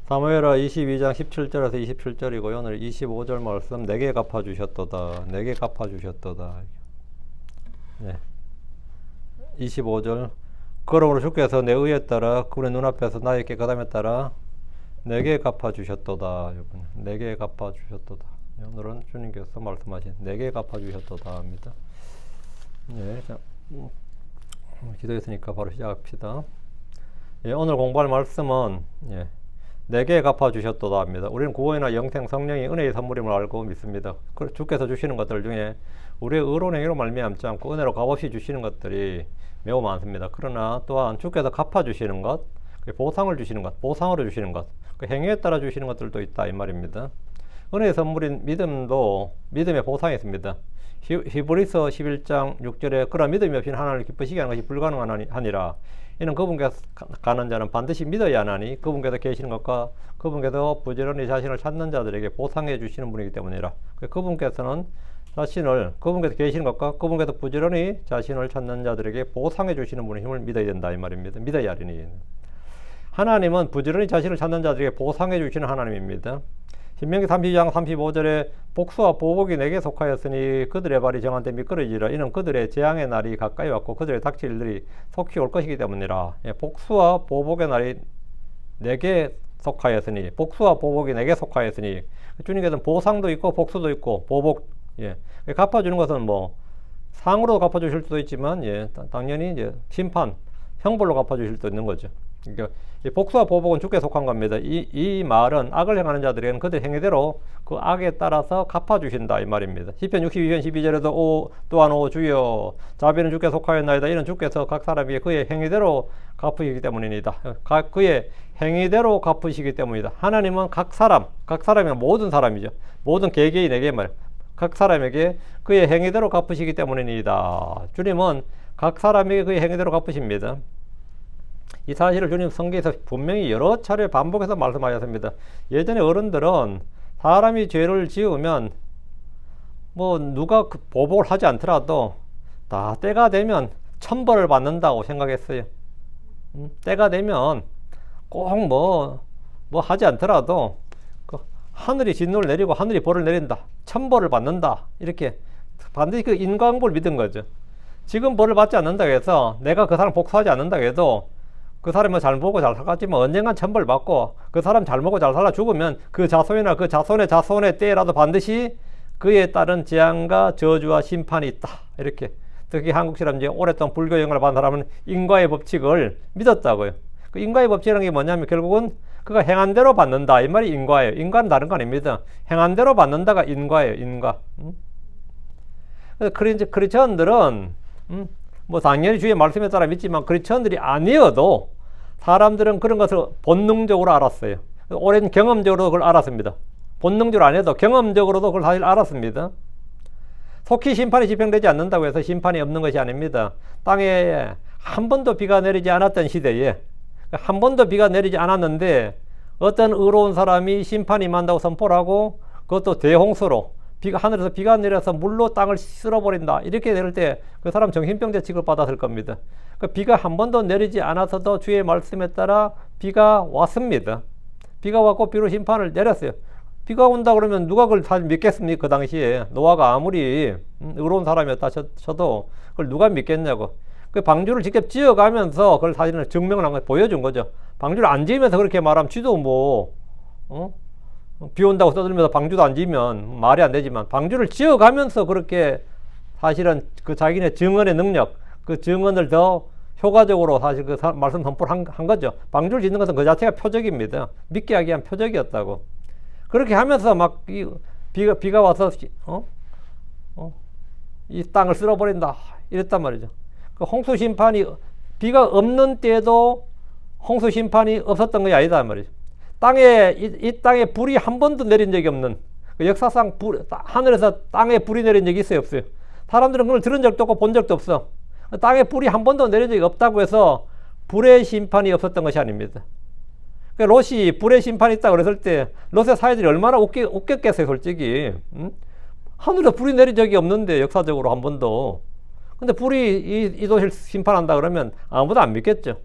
사무엘하 22장 17절에서 27절이고요. 오늘 25절 말씀 내게 갚아주셨도다. 내게 갚아주셨도다. 네. 25절 그러므로 주께서 내 의에 따라 그분의 눈앞에서 나에게 깨끗함에 따라 내게 갚아주셨도다. 내게 갚아주셨도다. 오늘은 주님께서 말씀하신 내게 갚아주셨도다 합니다. 네, 자, 기도했으니까 바로 시작합시다. 예, 오늘 공부할 말씀은 내게 갚아주셨도다 합니다. 우리는 구원이나 영생, 성령이 은혜의 선물임을 알고 믿습니다. 주께서 주시는 것들 중에 우리의 의로운 행위로 말미암지 않고 은혜로 값없이 주시는 것들이 매우 많습니다. 그러나 또한 주께서 갚아주시는 것, 보상을 주시는 것, 보상으로 주시는 것, 그 행위에 따라 주시는 것들도 있다 이 말입니다. 은혜의 선물인 믿음도 믿음의 보상이 있습니다. 히브리서 11장 6절에 그런 믿음이 없인 하나님을 기쁘시게 하는 것이 불가능하니라. 이는 그분께서 가는 자는 반드시 믿어야 하나니 그분께서 계시는 것과 그분께서 부지런히 자신을 찾는 자들에게 보상해 주시는 분이기 때문이라. 그분께서 계시는 것과 그분께서 부지런히 자신을 찾는 자들에게 보상해 주시는 분의 힘을 믿어야 된다 이 말입니다. 믿어야 하리니. 하나님은 부지런히 자신을 찾는 자들에게 보상해 주시는 하나님입니다. 신명기 32장 35절에 복수와 보복이 내게 속하였으니 그들의 발이 정한데 미끄러지리라. 이는 그들의 재앙의 날이 가까이 왔고 그들의 닥칠 일들이 속히 올 것이기 때문이라. 복수와 보복의 날이 내게 속하였으니, 복수와 보복이 내게 속하였으니, 주님께서는 보상도 있고 복수도 있고 보복, 갚아주는 것은 뭐 상으로 갚아주실 수도 있지만 당연히 심판, 형벌로 갚아주실 수도 있는 거죠. 그러니까 복수와 보복은 주께 속한 겁니다. 이 말은 악을 행하는 자들에게는 그들 행위대로 그 악에 따라서 갚아주신다 이 말입니다. 시편 62편 12절에도 또한 오 주여 자비는 주께 속하였나이다. 이는 주께서 각 사람에게 그의 행위대로 갚으시기 때문입니다. 그의 행위대로 갚으시기 때문이다. 하나님은 각 사람이면 모든 사람이죠. 모든 개개인에게 각 사람에게 그의 행위대로 갚으시기 때문입니다. 주님은 각 사람에게 그의 행위대로 갚으십니다. 이 사실을 주님 성경에서 분명히 여러 차례 반복해서 말씀하셨습니다. 예전에 어른들은 사람이 죄를 지으면 뭐 누가 보복을 하지 않더라도 다 때가 되면 천벌을 받는다고 생각했어요. 때가 되면 꼭 뭐 하지 않더라도 하늘이 진노를 내리고 하늘이 벌을 내린다. 천벌을 받는다. 이렇게 반드시 그 인과응보를 믿은 거죠. 지금 벌을 받지 않는다고 해서 내가 그 사람 복수하지 않는다고 해도 그 사람은 잘 먹고 잘 살았지만 언젠간 천벌 받고 그 사람 잘 먹고 잘 살아 죽으면 그 자손이나 그 자손의 때라도 반드시 그에 따른 재앙과 저주와 심판이 있다. 이렇게 특히 한국 사람 오랫동안 불교 영향을 받은 사람은 인과의 법칙을 믿었다고요. 그 인과의 법칙이라는 게 뭐냐면 결국은 그가 행한 대로 받는다. 이 말이 인과예요. 인과는 다른 거 아닙니다. 행한 대로 받는다가 인과예요. 인과. 그래서 크리스천들은 뭐 당연히 주의 말씀에 따라 믿지만 크리스천들이 아니어도 사람들은 그런 것을 본능적으로 알았어요. 오랜 경험적으로 그걸 알았습니다. 본능적으로 안 해도 경험적으로도 그걸 사실 알았습니다. 속히 심판이 집행되지 않는다고 해서 심판이 없는 것이 아닙니다. 땅에 한 번도 비가 내리지 않았던 시대에 한 번도 비가 내리지 않았는데 어떤 의로운 사람이 심판이 임한다고 선포를 하고 그것도 대홍수로 하늘에서 비가 내려서 물로 땅을 쓸어버린다. 이렇게 될 때 그 사람 정신병자 취급받았을 겁니다. 그 비가 한 번도 내리지 않아서도 주의 말씀에 따라 비가 왔습니다. 비가 왔고 비로 심판을 내렸어요. 비가 온다 그러면 누가 그걸 다 믿겠습니까? 그 당시에 노아가 아무리 의로운 사람이었다 쳐도 그걸 누가 믿겠냐고. 그 방주를 직접 지어가면서 그걸 사실은 증명을 한 거 보여준 거죠. 방주를 안 지으면서 그렇게 말하면 쥐도 비 온다고 떠들면서 방주도 안 지으면 말이 안 되지만 방주를 지어가면서 그렇게 사실은 그 자기네 증언의 능력, 그 증언을 더 효과적으로 사실 그 말씀 선포를 한 거죠. 방주를 짓는 것은 그 자체가 표적입니다. 믿게 하기 위한 표적이었다고. 그렇게 하면서 막 비가 와서 이 땅을 쓸어버린다 이랬단 말이죠. 그 홍수 심판이 비가 없는 때에도 홍수 심판이 없었던 것이 아니다 말이죠. 이 땅에 불이 한 번도 내린 적이 없는 역사상 하늘에서 땅에 불이 내린 적이 있어요 없어요? 사람들은 그걸 들은 적도 없고 본 적도 없어. 땅에 불이 한 번도 내린 적이 없다고 해서 불의 심판이 없었던 것이 아닙니다. 롯이 불의 심판이 있다고 그랬을 때 롯의 사회들이 얼마나 웃겼겠어요 솔직히. 하늘에서 불이 내린 적이 없는데 역사적으로 한 번도. 근데 불이 이 도시를 심판한다 그러면 아무도 안 믿겠죠.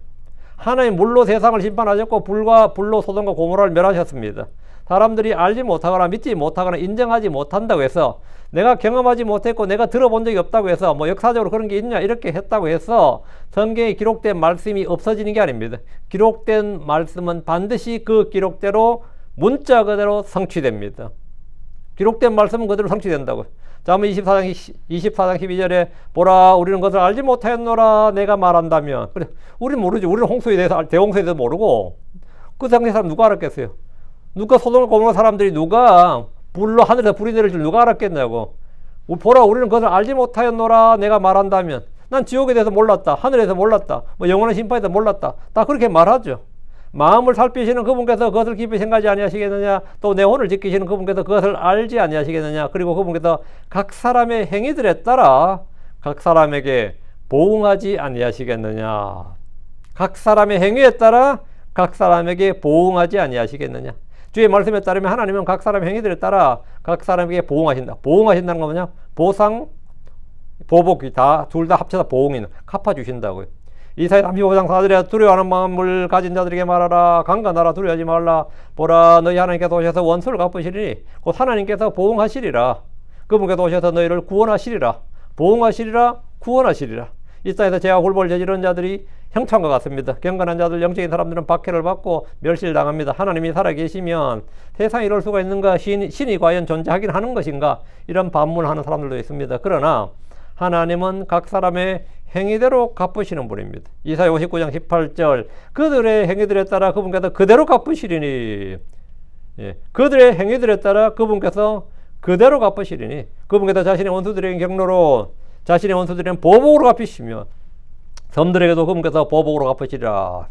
하나님 물로 세상을 심판하셨고 불로 소돔과 고모라를 멸하셨습니다. 사람들이 알지 못하거나 믿지 못하거나 인정하지 못한다고 해서, 내가 경험하지 못했고 내가 들어본 적이 없다고 해서 뭐 역사적으로 그런 게 있냐 이렇게 했다고 해서 성경에 기록된 말씀이 없어지는 게 아닙니다. 기록된 말씀은 반드시 그 기록대로 문자 그대로 성취됩니다. 기록된 말씀은 그대로 성취된다고. 잠언 24장 12절에 보라 우리는 것을 알지 못하였노라 내가 말한다면. 그래, 우리는 모르지. 우리는 홍수에 대해서, 대홍수에 대해서 모르고 그 당시 사람 누가 알았겠어요? 누가 소돔과 고모라 사람들이 누가 불로 하늘에서 불이 내릴 줄 누가 알았겠냐고. 보라 우리는 그것을 알지 못하였노라 내가 말한다면. 난 지옥에 대해서 몰랐다, 하늘에서 몰랐다, 뭐 영원한 심판에 대해서 몰랐다, 다 그렇게 말하죠. 마음을 살피시는 그분께서 그것을 깊이 생각하지 아니하시겠느냐, 또 내 혼을 지키시는 그분께서 그것을 알지 아니하시겠느냐, 그리고 그분께서 각 사람의 행위들에 따라 각 사람에게 보응하지 아니하시겠느냐. 각 사람의 행위에 따라 각 사람에게 보응하지 아니하시겠느냐. 주의 말씀에 따르면 하나님은 각 사람의 행위들에 따라 각 사람에게 보응하신다. 보응하신다는 건 뭐냐? 보상, 보복이 다, 둘 다 합쳐서 보응이 갚아주신다고요. 이사야 35장 4절에 두려워하는 마음을 가진 자들에게 말하라. 강건하라, 두려워하지 말라. 보라 너희 하나님께서 오셔서 원수를 갚으시리니 곧 하나님께서 보응하시리라. 그분께서 오셔서 너희를 구원하시리라. 보응하시리라, 구원하시리라. 이 땅에서 죄와 굴복을 저지른 자들이 형통한 것 같습니다. 경건한 자들, 영적인 사람들은 박해를 받고 멸시를 당합니다. 하나님이 살아계시면 세상에 이럴 수가 있는가? 신이 과연 존재하긴 하는 것인가? 이런 반문하는 사람들도 있습니다. 그러나 하나님은 각 사람의 행위대로 갚으시는 분입니다. 이사야 59장 18절 그들의 행위들에 따라 그분께서 그대로 갚으시리니. 예, 그들의 행위들에 따라 그분께서 그대로 갚으시리니. 그분께서 자신의 원수들에게 경로로, 자신의 원수들에게는 보복으로 갚으시며 섬들에게도 그분께서 보복으로 갚으시리라.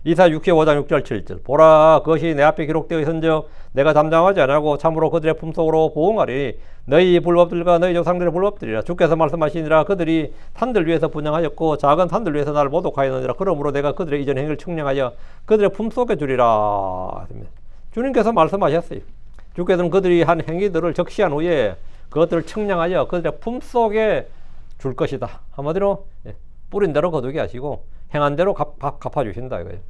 이사야 65장 6절 7절 보라 그것이 내 앞에 기록되어 있은즉 내가 잠잠하지 아니하고 참으로 그들의 품속으로 보응하리니 너희 불법들과 너희 조상들의 불법들이라. 주께서 말씀하시니라. 그들이 산들 위에서 분양하였고 작은 산들 위에서 나를 모독하였느니라. 그러므로 내가 그들의 이전 행위를 측량하여 그들의 품속에 주리라. 주님께서 말씀하셨어요. 주께서는 그들이 한 행위들을 적시한 후에 그것들을 측량하여 그들의 품속에 줄 것이다. 한마디로 뿌린 대로 거두게 하시고 행한 대로 갚아주신다 이거예요.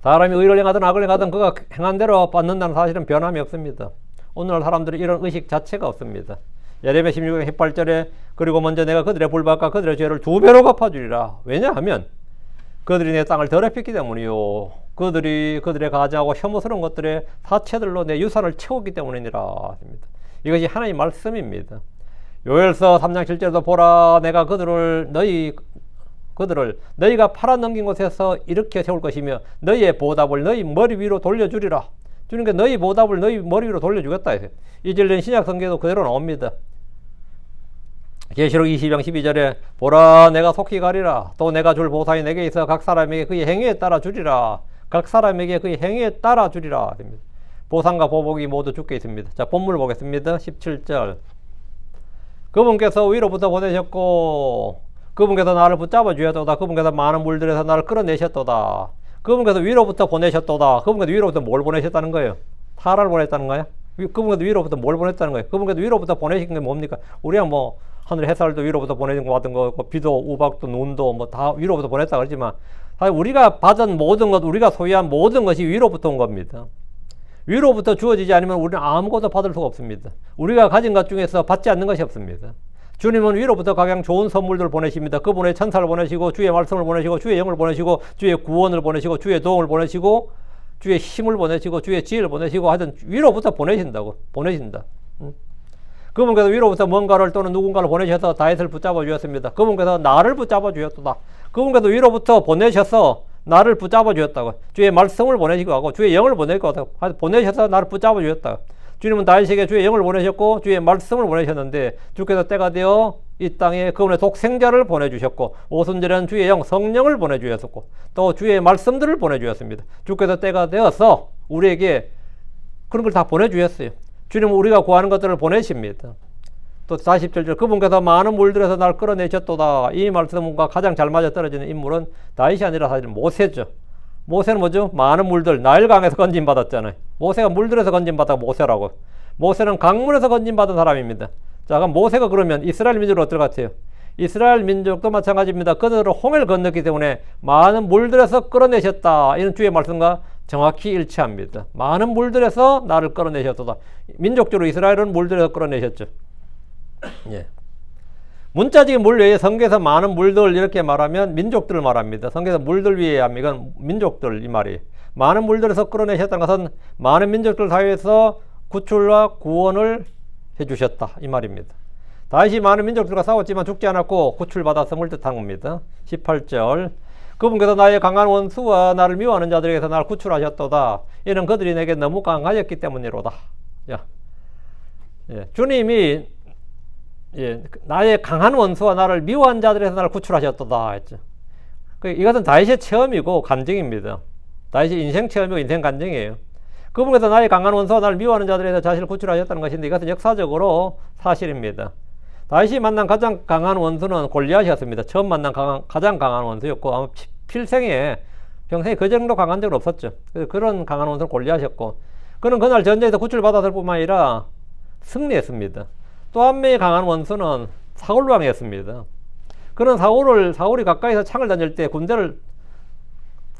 사람이 의를 행하든 악을 행하든 그가 행한 대로 받는다는 사실은 변함이 없습니다. 오늘날 사람들은 이런 의식 자체가 없습니다. 예레미야 16장 18절에 그리고 먼저 내가 그들의 불법과 그들의 죄를 2배로 갚아주리라. 왜냐하면 그들이 내 땅을 더럽혔기 때문이요 그들이 그들의 가증하고 혐오스러운 것들의 사체들로 내 유산을 채웠기 때문이니라. 이것이 하나님의 말씀입니다. 요엘서 3장 7절에도 보라 내가 그들을 너희가 팔아넘긴 곳에서 일으켜 세울 것이며 너희의 보답을 너희 머리 위로 돌려주리라. 주님께서 너희 보답을 너희 머리 위로 돌려주겠다. 이 진리는 신약 성경에도 그대로 나옵니다. 계시록 22장 12절에 보라 내가 속히 가리라. 또 내가 줄 보상이 내게 있어 각 사람에게 그의 행위에 따라 주리라. 각 사람에게 그의 행위에 따라 주리라. 보상과 보복이 모두 주께 있습니다. 자, 본문을 보겠습니다. 17절 그분께서 위로부터 보내셨고 그분께서 나를 붙잡아 주셨도다. 그분께서 많은 물들에서 나를 끌어내셨도다. 그분께서 위로부터 보내셨도다. 그분께서 위로부터 뭘 보내셨다는 거예요? 사람을 보냈다는 거예요? 그분께서 위로부터 뭘 보냈다는 거예요? 그분께서 위로부터 보내신 게 뭡니까? 우리가 뭐 하늘 햇살도 위로부터 보내는 것 같은 거, 비도 우박도 눈도 뭐 다 위로부터 보냈다 그러지만 사실 우리가 받은 모든 것, 우리가 소유한 모든 것이 위로부터 온 겁니다. 위로부터 주어지지 않으면 우리는 아무것도 받을 수가 없습니다. 우리가 가진 것 중에서 받지 않는 것이 없습니다. 주님은 위로부터 각양 좋은 선물들을 보내십니다. 그분의 천사를 보내시고 주의 말씀을 보내시고 주의 영을 보내시고 주의 구원을 보내시고 주의 도움을 보내시고 주의 힘을 보내시고 주의 지혜를 보내시고 하여튼 위로부터 보내신다. 그분께서 위로부터 뭔가를 또는 누군가를 보내셔서 다윗을 붙잡아 주셨습니다. 그분께서 나를 붙잡아 주셨다. 그분께서 위로부터 보내셔서 나를 붙잡아 주셨다고. 주의 말씀을 보내시고 하고 주의 영을 보내셔서 나를 붙잡아 주셨다. 주님은 다윗에게 주의 영을 보내셨고 주의 말씀을 보내셨는데 주께서 때가 되어 이 땅에 그분의 독생자를 보내주셨고 오순절에는 주의 영 성령을 보내주셨고 또 주의 말씀들을 보내주셨습니다. 주께서 때가 되어서 우리에게 그런 걸 다 보내주셨어요. 주님은 우리가 구하는 것들을 보내십니다. 또 40절 그분께서 많은 물들에서 날 끌어내셨도다. 이 말씀과 가장 잘 맞아떨어지는 인물은 다윗이 아니라 사실 모세죠. 모세는 뭐죠? 많은 물들, 나일강에서 건진받았잖아요. 모세가 물들에서 건진받아 모세라고. 모세는 강물에서 건진받은 사람입니다. 자, 그럼 모세가 그러면 이스라엘 민족은 어떨 것 같아요? 이스라엘 민족도 마찬가지입니다. 그들은 홍해를 건넜기 때문에 많은 물들에서 끌어내셨다. 이런 주의 말씀과 정확히 일치합니다. 많은 물들에서 나를 끌어내셨다. 민족적으로 이스라엘은 물들에서 끌어내셨죠. 예. 문자적인 물 외에 성경에서 많은 물들 이렇게 말하면 민족들을 말합니다. 성경에서 물들 위에 하면 이건 민족들 이 말이. 많은 물들에서 끌어내셨다는 것은 많은 민족들 사이에서 구출과 구원을 해주셨다 이 말입니다. 다윗이 많은 민족들과 싸웠지만 죽지 않았고 구출받았음을 뜻한 겁니다. 18절 그분께서 나의 강한 원수와 나를 미워하는 자들에게서 나를 구출하셨도다. 이는 그들이 내게 너무 강하였기 때문이로다. 야. 예, 주님이 나의 강한 원수와 나를 미워한 자들에서 나를 구출하셨도다 했죠. 이것은 다윗의 체험이고 간증입니다. 다윗의 인생 체험이고 인생 간증이에요. 그분께서 나의 강한 원수와 나를 미워하는 자들에서 자신을 구출하셨다는 것인데 이것은 역사적으로 사실입니다. 다윗이 만난 가장 강한 원수는 골리앗이었습니다. 처음 만난 가장 강한 원수였고 아마 평생에 그 정도 강한 적은 없었죠. 그런 강한 원수는 골리앗이었고 그는 그날 전쟁에서 구출받았을 뿐만 아니라 승리했습니다. 또 한 명의 강한 원수는 사울 왕이었습니다. 그는 사울이 가까이서 창을 던질 때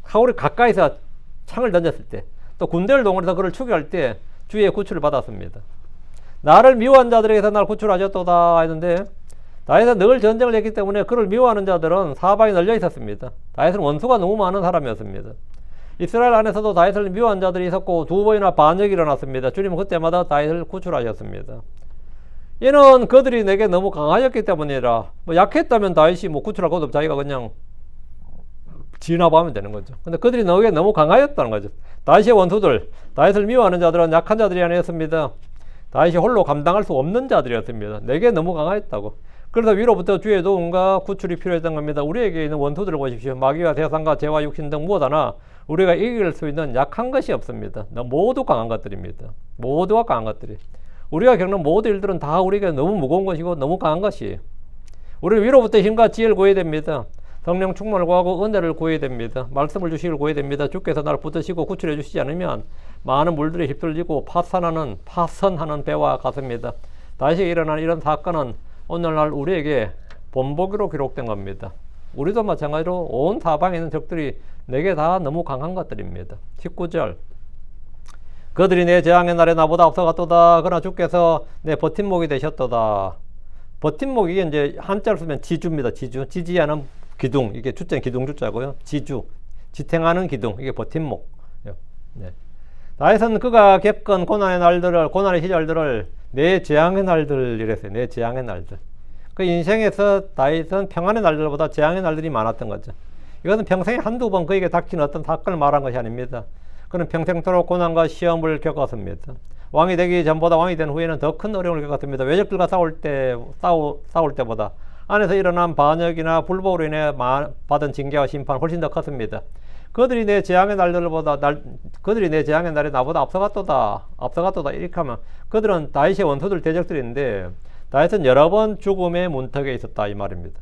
사울이 가까이서 창을 던졌을 때 또 군대를 동원해서 그를 추격할 때 주의 구출을 받았습니다. 나를 미워한 자들에게서 나를 구출하셨도다 했는데 다윗은 늘 전쟁을 했기 때문에 그를 미워하는 자들은 사방에 널려 있었습니다. 다윗은 원수가 너무 많은 사람이었습니다. 이스라엘 안에서도 다윗을 미워한 자들이 있었고 2번이나 반역이 일어났습니다. 주님은 그때마다 다윗을 구출하셨습니다. 이는 그들이 내게 너무 강하였기 때문이라. 약했다면 다윗이 구출할 것도 없고 자기가 그냥 진압하면 되는 거죠. 근데 그들이 너에게 너무 강하였다는 거죠. 다윗의 원수들, 다윗을 미워하는 자들은 약한 자들이 아니었습니다. 다윗이 홀로 감당할 수 없는 자들이었습니다. 내게 너무 강하였다고. 그래서 위로부터 주의 도움과 구출이 필요했던 겁니다. 우리에게 있는 원수들을 보십시오. 마귀와 세상과 죄와 육신 등 무엇 하나 우리가 이길 수 있는 약한 것이 없습니다. 모두 강한 것들입니다. 모두가 강한 것들이. 우리가 겪는 모든 일들은 다 우리에게 너무 무거운 것이고 너무 강한 것이에요. 우리는 위로부터 힘과 지혜를 구해야 됩니다. 성령 충만을 구하고 은혜를 구해야 됩니다. 말씀을 주시길 구해야 됩니다. 주께서 나를 붙드시고 구출해 주시지 않으면 많은 물들이 휩쓸리고 파선하는 배와 같습니다. 다시 일어난 이런 사건은 오늘날 우리에게 본보기로 기록된 겁니다. 우리도 마찬가지로 온 사방에 있는 적들이 내게 다 너무 강한 것들입니다. 19절 그들이 내 재앙의 날에 나보다 앞서갔도다. 그러나 주께서 내 버팀목이 되셨도다. 버팀목이 이제 한자로 쓰면 지주입니다. 지지하는 기둥, 이게 주자는 기둥 주자고요. 지탱하는 기둥, 이게 버팀목. 네. 다윗은 그가 겪은 고난의 시절들을 내 재앙의 날들 이랬어요. 내 재앙의 날들. 그 인생에서 다윗은 평안의 날들보다 재앙의 날들이 많았던 거죠. 이것은 평생에 한두 번 그에게 닥친 어떤 사건을 말한 것이 아닙니다. 그는 평생토록 고난과 시험을 겪었습니다. 왕이 되기 전보다 왕이 된 후에는 더 큰 어려움을 겪었습니다. 외적들과 싸울 때보다 안에서 일어난 반역이나 불법으로 인해 받은 징계와 심판 훨씬 더 컸습니다. 그들이 내 재앙의 날에 나보다 앞서갔도다 이렇게 하면 그들은 다윗의 원수들 대적들인데 다윗은 여러 번 죽음의 문턱에 있었다 이 말입니다.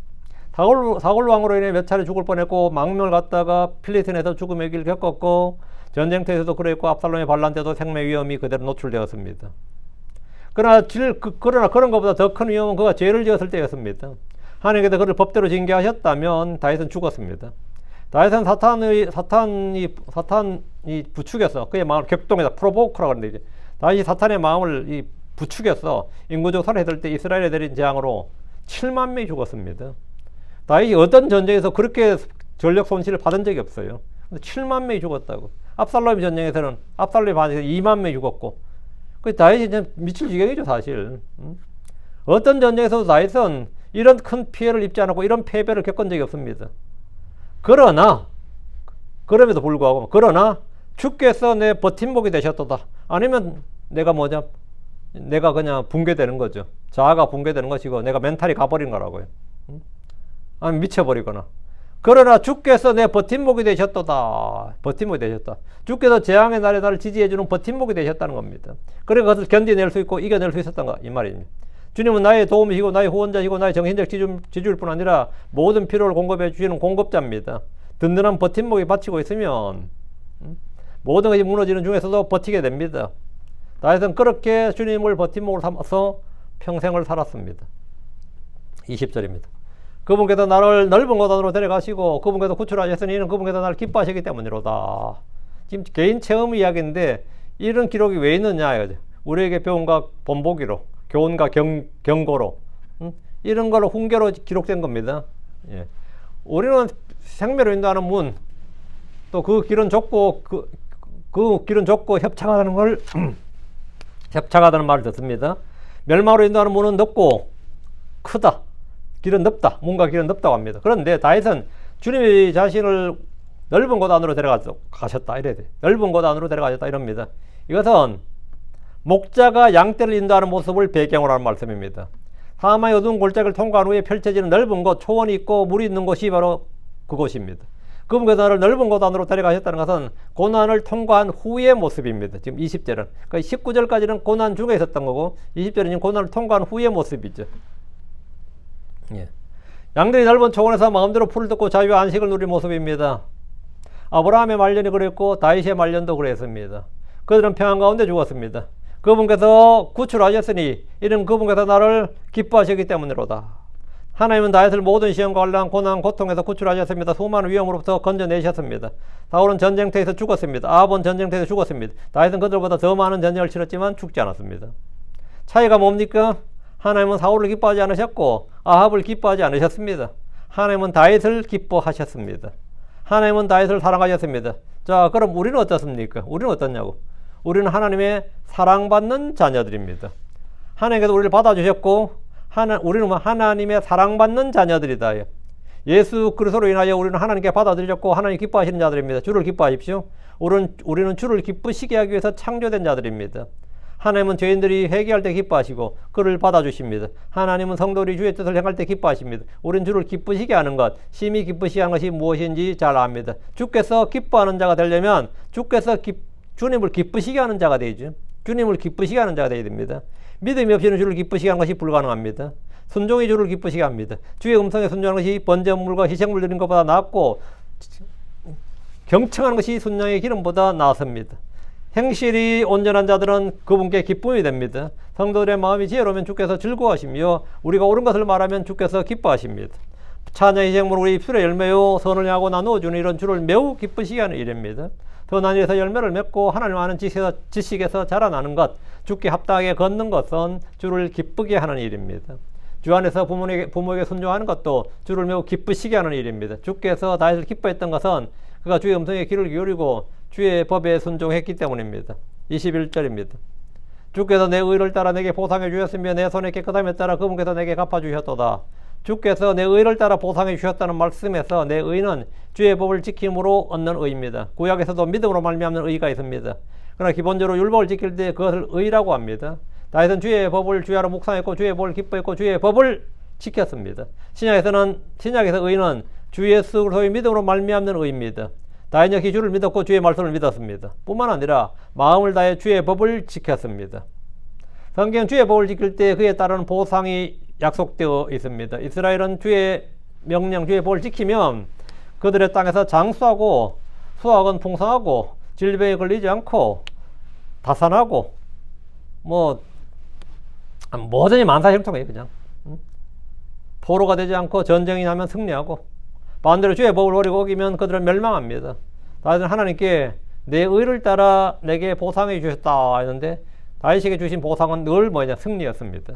사울 왕으로 인해 몇 차례 죽을 뻔했고 망명을 갔다가 필리스틴에서 죽음의 길을 겪었고 전쟁터에서도 그랬고 압살롬의 반란 때도 생명 위험이 그대로 노출되었습니다. 그러나 그런 것보다 더 큰 위험은 그가 죄를 지었을 때였습니다. 하나님께서 그를 법대로 징계하셨다면 다윗은 죽었습니다. 다윗은 사탄이 부추겨서 그의 마음을 격동해서 프로보크라고 하는데 다윗이 사탄의 마음을 부추겨서 인구적 살해했을 때 이스라엘에 내린 재앙으로 7만 명이 죽었습니다. 다윗이 어떤 전쟁에서 그렇게 전력 손실을 받은 적이 없어요. 근데 7만 명이 죽었다고. 압살롬 전쟁에서는 압살롬이 반에서 2만 명이 죽었고 그 다윗이 이제 미칠 지경이죠 사실. 어떤 전쟁에서도 다윗은 이런 큰 피해를 입지 않았고 이런 패배를 겪은 적이 없습니다. 그럼에도 불구하고 주께서 내 버팀목이 되셨도다. 아니면 내가 그냥 붕괴되는 거죠. 자아가 붕괴되는 것이고 내가 멘탈이 가버린 거라고요. 아니면 미쳐버리거나. 그러나 주께서 내 버팀목이 되셨도다. 버팀목이 되셨다. 주께서 재앙의 날에 나를 지지해주는 버팀목이 되셨다는 겁니다. 그래 그것을 견디낼 수 있고 이겨낼 수 있었던 이 말입니다. 주님은 나의 도움이시고 나의 후원자시고 나의 정신적 지주일 뿐 아니라 모든 필요를 공급해 주시는 공급자입니다. 든든한 버팀목이 받치고 있으면 모든 것이 무너지는 중에서도 버티게 됩니다. 다윗은 그렇게 주님을 버팀목으로 삼아서 평생을 살았습니다. 20절입니다. 그분께서 나를 넓은 고단으로 데려가시고 그분께서 구출하셨으니 이는 그분께서 나를 기뻐하시기 때문이로다. 지금 개인 체험 이야기인데 이런 기록이 왜 있느냐 이거죠. 우리에게 배움과 본보기로, 교훈과 경고로, 이런 걸로 훈계로 기록된 겁니다. 예. 우리는 생명을 인도하는 문, 또 그 길은 좁고 그 길은 좁고 협착하다는 걸 협착하다는 말을 듣습니다. 멸망으로 인도하는 문은 넓고 크다. 길은 넓다. 문과 길은 넓다고 합니다. 그런데 다윗은 주님이 자신을 넓은 곳 안으로 데려가셨다. 이래야 돼. 넓은 곳 안으로 데려가셨다. 이럽니다. 이것은 목자가 양떼를 인도하는 모습을 배경으로 하는 말씀입니다. 사마의 어두운 골짜기를 통과한 후에 펼쳐지는 넓은 곳, 초원이 있고 물이 있는 곳이 바로 그곳입니다. 그분께서 나를 넓은 곳 안으로 데려가셨다는 것은 고난을 통과한 후의 모습입니다. 지금 20절은. 그러니까 19절까지는 고난 중에 있었던 거고 20절은 지금 고난을 통과한 후의 모습이죠. 예. 양들이 넓은 초원에서 마음대로 풀을 뜯고 자유와 안식을 누린 모습입니다. 아브라함의 말년이 그랬고 다윗의 말년도 그랬습니다. 그들은 평안 가운데 죽었습니다. 그분께서 구출하셨으니 이는 그분께서 나를 기뻐하시기 때문이로다. 하나님은 다윗을 모든 시험과 환난, 고난, 고통에서 구출하셨습니다. 수많은 위험으로부터 건져내셨습니다. 다윗은 전쟁터에서 죽었습니다. 아합은 전쟁터에서 죽었습니다. 다윗은 그들보다 더 많은 전쟁을 치렀지만 죽지 않았습니다. 차이가 뭡니까? 하나님은 사울을 기뻐하지 않으셨고 아합을 기뻐하지 않으셨습니다. 하나님은 다윗을 기뻐하셨습니다. 하나님은 다윗을 사랑하셨습니다. 자, 그럼 우리는 어떻습니까? 우리는 어떻냐고? 우리는 하나님의 사랑받는 자녀들입니다. 하나님께서 우리를 받아주셨고 우리는 하나님의 사랑받는 자녀들이다. 예수 그리스도로 인하여 우리는 하나님께 받아들였고 하나님 기뻐하시는 자들입니다. 주를 기뻐하십시오. 우리는 주를 기쁘시게 하기 위해서 창조된 자들입니다. 하나님은 죄인들이 회개할 때 기뻐하시고 그를 받아주십니다. 하나님은 성도들이 주의 뜻을 행할 때 기뻐하십니다. 우리는 주를 기쁘시게 하는 것, 심히 기쁘시게 하는 것이 무엇인지 잘 압니다. 주께서 기뻐하는 자가 되려면 주께서 주님을 기쁘시게 하는 자가 되죠. 주님을 기쁘시게 하는 자가 되어야 됩니다. 믿음이 없이는 주를 기쁘시게 하는 것이 불가능합니다. 순종이 주를 기쁘시게 합니다. 주의 음성에 순종하는 것이 번제물과 희생물 드리는 것보다 낫고 경청하는 것이 순양의 기름보다 나았습니다. 행실이 온전한 자들은 그분께 기쁨이 됩니다. 성도들의 마음이 지혜로우면 주께서 즐거워하시며 우리가 옳은 것을 말하면 주께서 기뻐하십니다. 찬양 희생물 우리 입술의 열매요 선을 향하고 나누어 주는 일은 주를 매우 기쁘시게 하는 일입니다. 선한 일에서 열매를 맺고 하나님 아는 지식에서 자라나는 것, 주께 합당하게 걷는 것은 주를 기쁘게 하는 일입니다. 주 안에서 부모에게 순종하는 것도 주를 매우 기쁘시게 하는 일입니다. 주께서 다윗을 기뻐했던 것은 그가 주의 음성에 귀를 기울이고 주의 법에 순종했기 때문입니다. 21절입니다. 주께서 내 의를 따라 내게 보상해 주셨으며 내 손의 깨끗함에 따라 그분께서 내게 갚아주셨도다. 주께서 내 의를 따라 보상해 주셨다는 말씀에서 내 의는 주의 법을 지킴으로 얻는 의입니다. 구약에서도 믿음으로 말미암는 의가 있습니다. 그러나 기본적으로 율법을 지킬 때 그것을 의라고 합니다. 다윗은 주의 법을 주야로 묵상했고 주의 법을 기뻐했고 주의 법을 지켰습니다. 신약에서 의는 주 예수 그리스도의 믿음으로 말미암는 의입니다. 다윗 역시 주를 믿었고 주의 말씀을 믿었습니다. 뿐만 아니라 마음을 다해 주의 법을 지켰습니다. 성경 주의 법을 지킬 때 그에 따른 보상이 약속되어 있습니다. 이스라엘은 주의 명령, 주의 법을 지키면 그들의 땅에서 장수하고 수확은 풍성하고 질병에 걸리지 않고 다산하고 뭐든지 만사형통해요. 그냥 포로가 되지 않고 전쟁이 나면 승리하고 반대로 주의 법을 버리고 어기면 그들은 멸망합니다. 다윗은 하나님께 내 의를 따라 내게 보상해 주셨다 했는데 다윗에게 주신 보상은 늘 승리였습니다.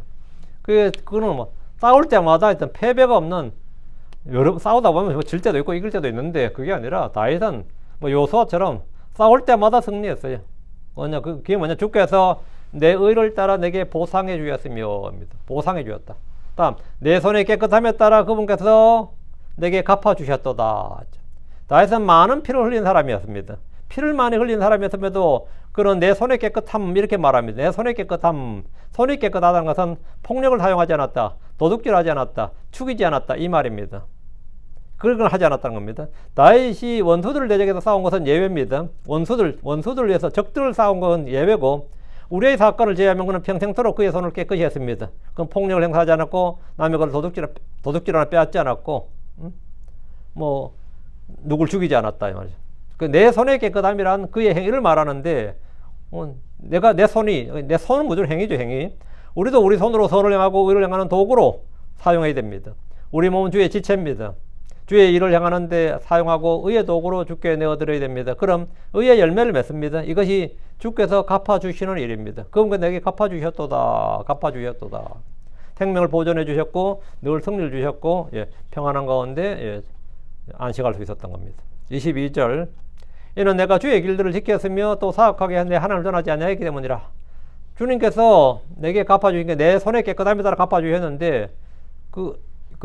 그거는 싸울 때마다 하여튼 패배가 없는 싸우다 보면 질 때도 있고 이길 때도 있는데 그게 아니라 다윗은 요수아처럼 싸울 때마다 승리했어요. 그게 뭐냐? 주께서 내 의를 따라 내게 보상해 주셨으며 보상해 주셨다. 다음 내 손의 깨끗함에 따라 그분께서 내게 갚아주셨도다. 다윗은 많은 피를 흘린 사람이었습니다. 피를 많이 흘린 사람이었음에도 그런 내 손의 깨끗함 이렇게 말합니다. 내 손의 깨끗함, 손이 깨끗하다는 것은 폭력을 사용하지 않았다, 도둑질하지 않았다, 죽이지 않았다 이 말입니다. 그런 걸 하지 않았다는 겁니다. 다윗이 원수들을 대적해서 싸운 것은 예외입니다. 원수들을 위해서 적들을 싸운 것은 예외고 우리의 사건을 제외하면 그는 평생토록 그의 손을 깨끗이 했습니다. 그건 폭력을 행사하지 않았고 남의 것을 도둑질하나 빼앗지 않았고 누굴 죽이지 않았다 이 말이죠. 내 손의 깨끗함이란 그의 행위를 말하는데 내 손은 무조건 행위죠. 행위. 우리도 우리 손으로 선을 행하고 의를 행하는 도구로 사용해야 됩니다. 우리 몸은 주의 지체입니다. 주의 일을 향하는데 사용하고 의의 도구로 주께 내어드려야 됩니다. 그럼 의의 열매를 맺습니다. 이것이 주께서 갚아주시는 일입니다. 그럼 내게 갚아주셨도다. 갚아주셨도다. 생명을 보존해 주셨고 늘 승리를 주셨고 평안한 가운데 안식할 수 있었던 겁니다. 22절 이는 내가 주의 길들을 지켰으며 또 사악하게 내 하나님을 떠나지 아니하였기 때문이라. 주님께서 내게 갚아주신 게 내 손에 깨끗함에 따라 갚아주셨는데 그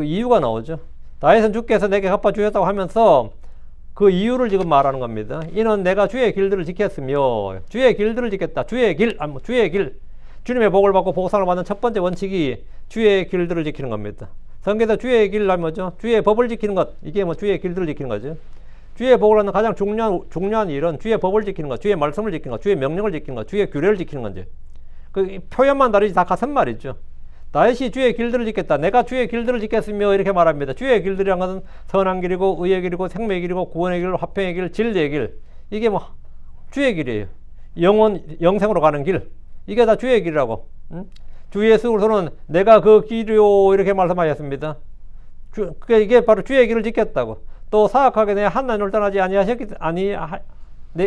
이유가 나오죠. 다윗은 주께서 내게 갚아주셨다고 하면서 그 이유를 지금 말하는 겁니다. 이는 내가 주의 길들을 지켰으며 주의 길들을 지켰다. 주의 길, 주의 길. 주님의 복을 받고 보상을 받는 첫 번째 원칙이 주의 길들을 지키는 겁니다. 성경에서 주의 길 하면 뭐죠? 주의 법을 지키는 것. 이게 뭐 주의 길들을 지키는 거죠. 주의 복을 받는 가장 중요한 일은 주의 법을 지키는 것, 주의 말씀을 지키는 것, 주의 명령을 지키는 것, 주의 규례를 지키는 건지. 그 표현만 다르지 다 같은 말이죠. 다윗이 주의 길들을 지켰다. 내가 주의 길들을 지켰으며 이렇게 말합니다. 주의 길들이란 것은 선한 길이고 의의 길이고 생명의 길이고 구원의 길, 화평의 길, 진리의 길. 이게 뭐 주의 길이에요. 영생으로 가는 길. 이게 다 주의 길이라고. 주 예수 그리스도는 내가 그 길이요 이렇게 말씀하셨습니다. 이게 바로 주의 길을 지켰다고. 또 사악하게 내 하나님을 떠나지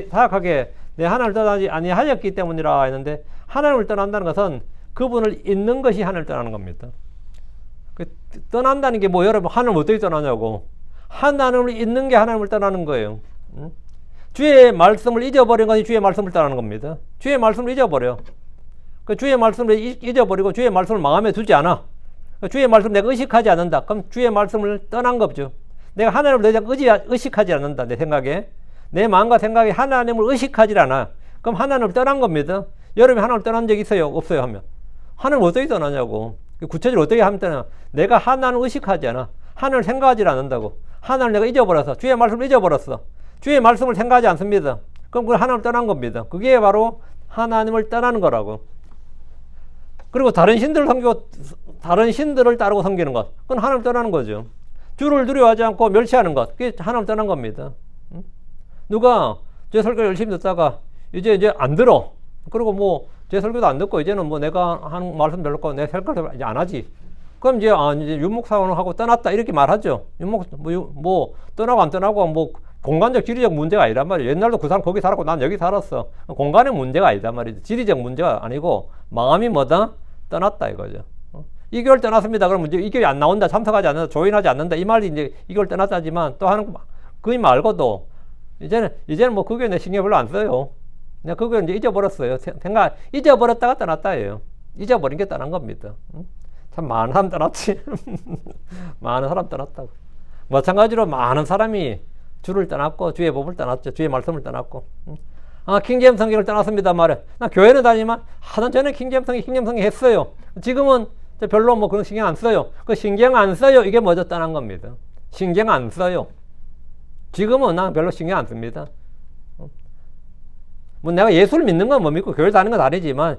사악하게 내 하나님을 떠나지 아니하였기 때문이라 했는데 하나님을 떠난다는 것은 그분을 잊는 것이 하나님을 떠나는 겁니다. 떠난다는 게 뭐 여러분 하나님을 어떻게 떠나냐고. 하나님을 잊는 게 하나님을 떠나는 거예요. 주의 말씀을 잊어버린 것이 주의 말씀을 떠나는 겁니다. 주의 말씀을 잊어버려. 주의 말씀을 잊어버리고 주의 말씀을 마음에 두지 않아. 주의 말씀을 내가 의식하지 않는다. 그럼 주의 말씀을 떠난 거죠. 내가 하나님을 더 이상 의식하지 않는다. 내 생각에. 내 마음과 생각이 하나님을 의식하지 않아. 그럼 하나님을 떠난 겁니다. 여러분이 하나님을 떠난 적 있어요? 없어요? 하면. 하나님을 어떻게 떠나냐고. 구체적으로 어떻게 하면 떠나? 내가 하나님을 의식하지 않아. 하나님을 생각하지 않는다고. 하나님을 내가 잊어버려서. 주의 말씀을 잊어버렸어. 주의 말씀을 생각하지 않습니다. 그럼 그걸 하나님을 떠난 겁니다. 그게 바로 하나님을 떠나는 거라고. 그리고 다른 신들을 따르고 섬기는 것. 그건 하나님을 떠나는 거죠. 주를 두려워하지 않고 멸시하는 것. 그게 하나님을 떠난 겁니다. 누가 제 설교 열심히 듣다가 이제 안 들어. 그리고 뭐 제 설교도 안 듣고 이제는 뭐 내가 하는 말씀 별로 없고 내 설교도 이제 안 하지. 그럼 이제 윤목사원을 하고 떠났다 이렇게 말하죠. 뭐 떠나고 안 떠나고 뭐 공간적 지리적 문제가 아니란 말이에요. 옛날도 그 사람 거기 살았고 난 여기 살았어. 공간의 문제가 아니란 말이죠. 지리적 문제가 아니고 마음이 뭐다? 떠났다 이거죠. 2개월 떠났습니다. 그러면 이제 2개월이 안 나온다, 참석하지 않는다, 조인하지 않는다 이 말이 이제 2개월 떠났다지만 또 하는 그 말고도 이제는 뭐 그게 내 신경 별로 안 써요. 내가 그거 이제 잊어버렸어요. 생각 잊어버렸다가 떠났다예요. 잊어버린 게 떠난 겁니다. 참 많은 사람 떠났지. 많은 사람 떠났다고. 마찬가지로 많은 사람이 주를 떠났고 주의 법을 떠났죠. 주의 말씀을 떠났고. 킹제임스 성경을 떠났습니다 말이야. 나 교회는 다니지만 하던 전에 킹제임스 성경 했어요. 지금은 별로 뭐 그런 신경 안 써요. 그 신경 안 써요. 이게 먼저 떠난 겁니다. 신경 안 써요. 지금은 난 별로 신경 안 씁니다. 뭐 내가 예수를 믿는 건 못 믿고 교회 다니는 건 아니지만